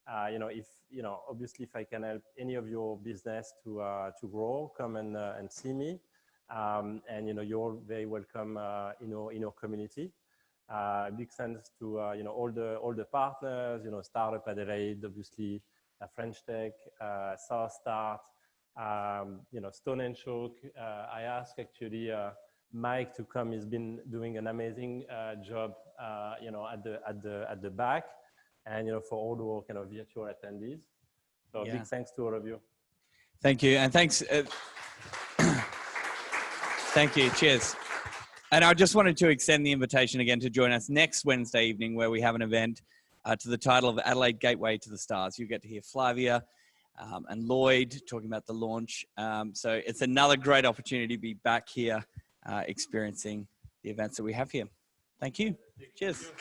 S3: if obviously, if I can help any of your business to grow, come and see me, and you're all very welcome in our community. Big thanks to all the partners, Startup Adelaide, obviously, French Tech, South Start. Stone & Choke. I asked actually Mike to come. He's been doing an amazing job, at the back, and for all our kind of virtual attendees. So big thanks to all of you.
S1: Thank you, and thanks. Thank you. Cheers. And I just wanted to extend the invitation again to join us next Wednesday evening, where we have an event to the title of Adelaide Gateway to the Stars. You get to hear Flavia and Lloyd talking about the launch. So it's another great opportunity to be back here experiencing the events that we have here. Thank you. Cheers.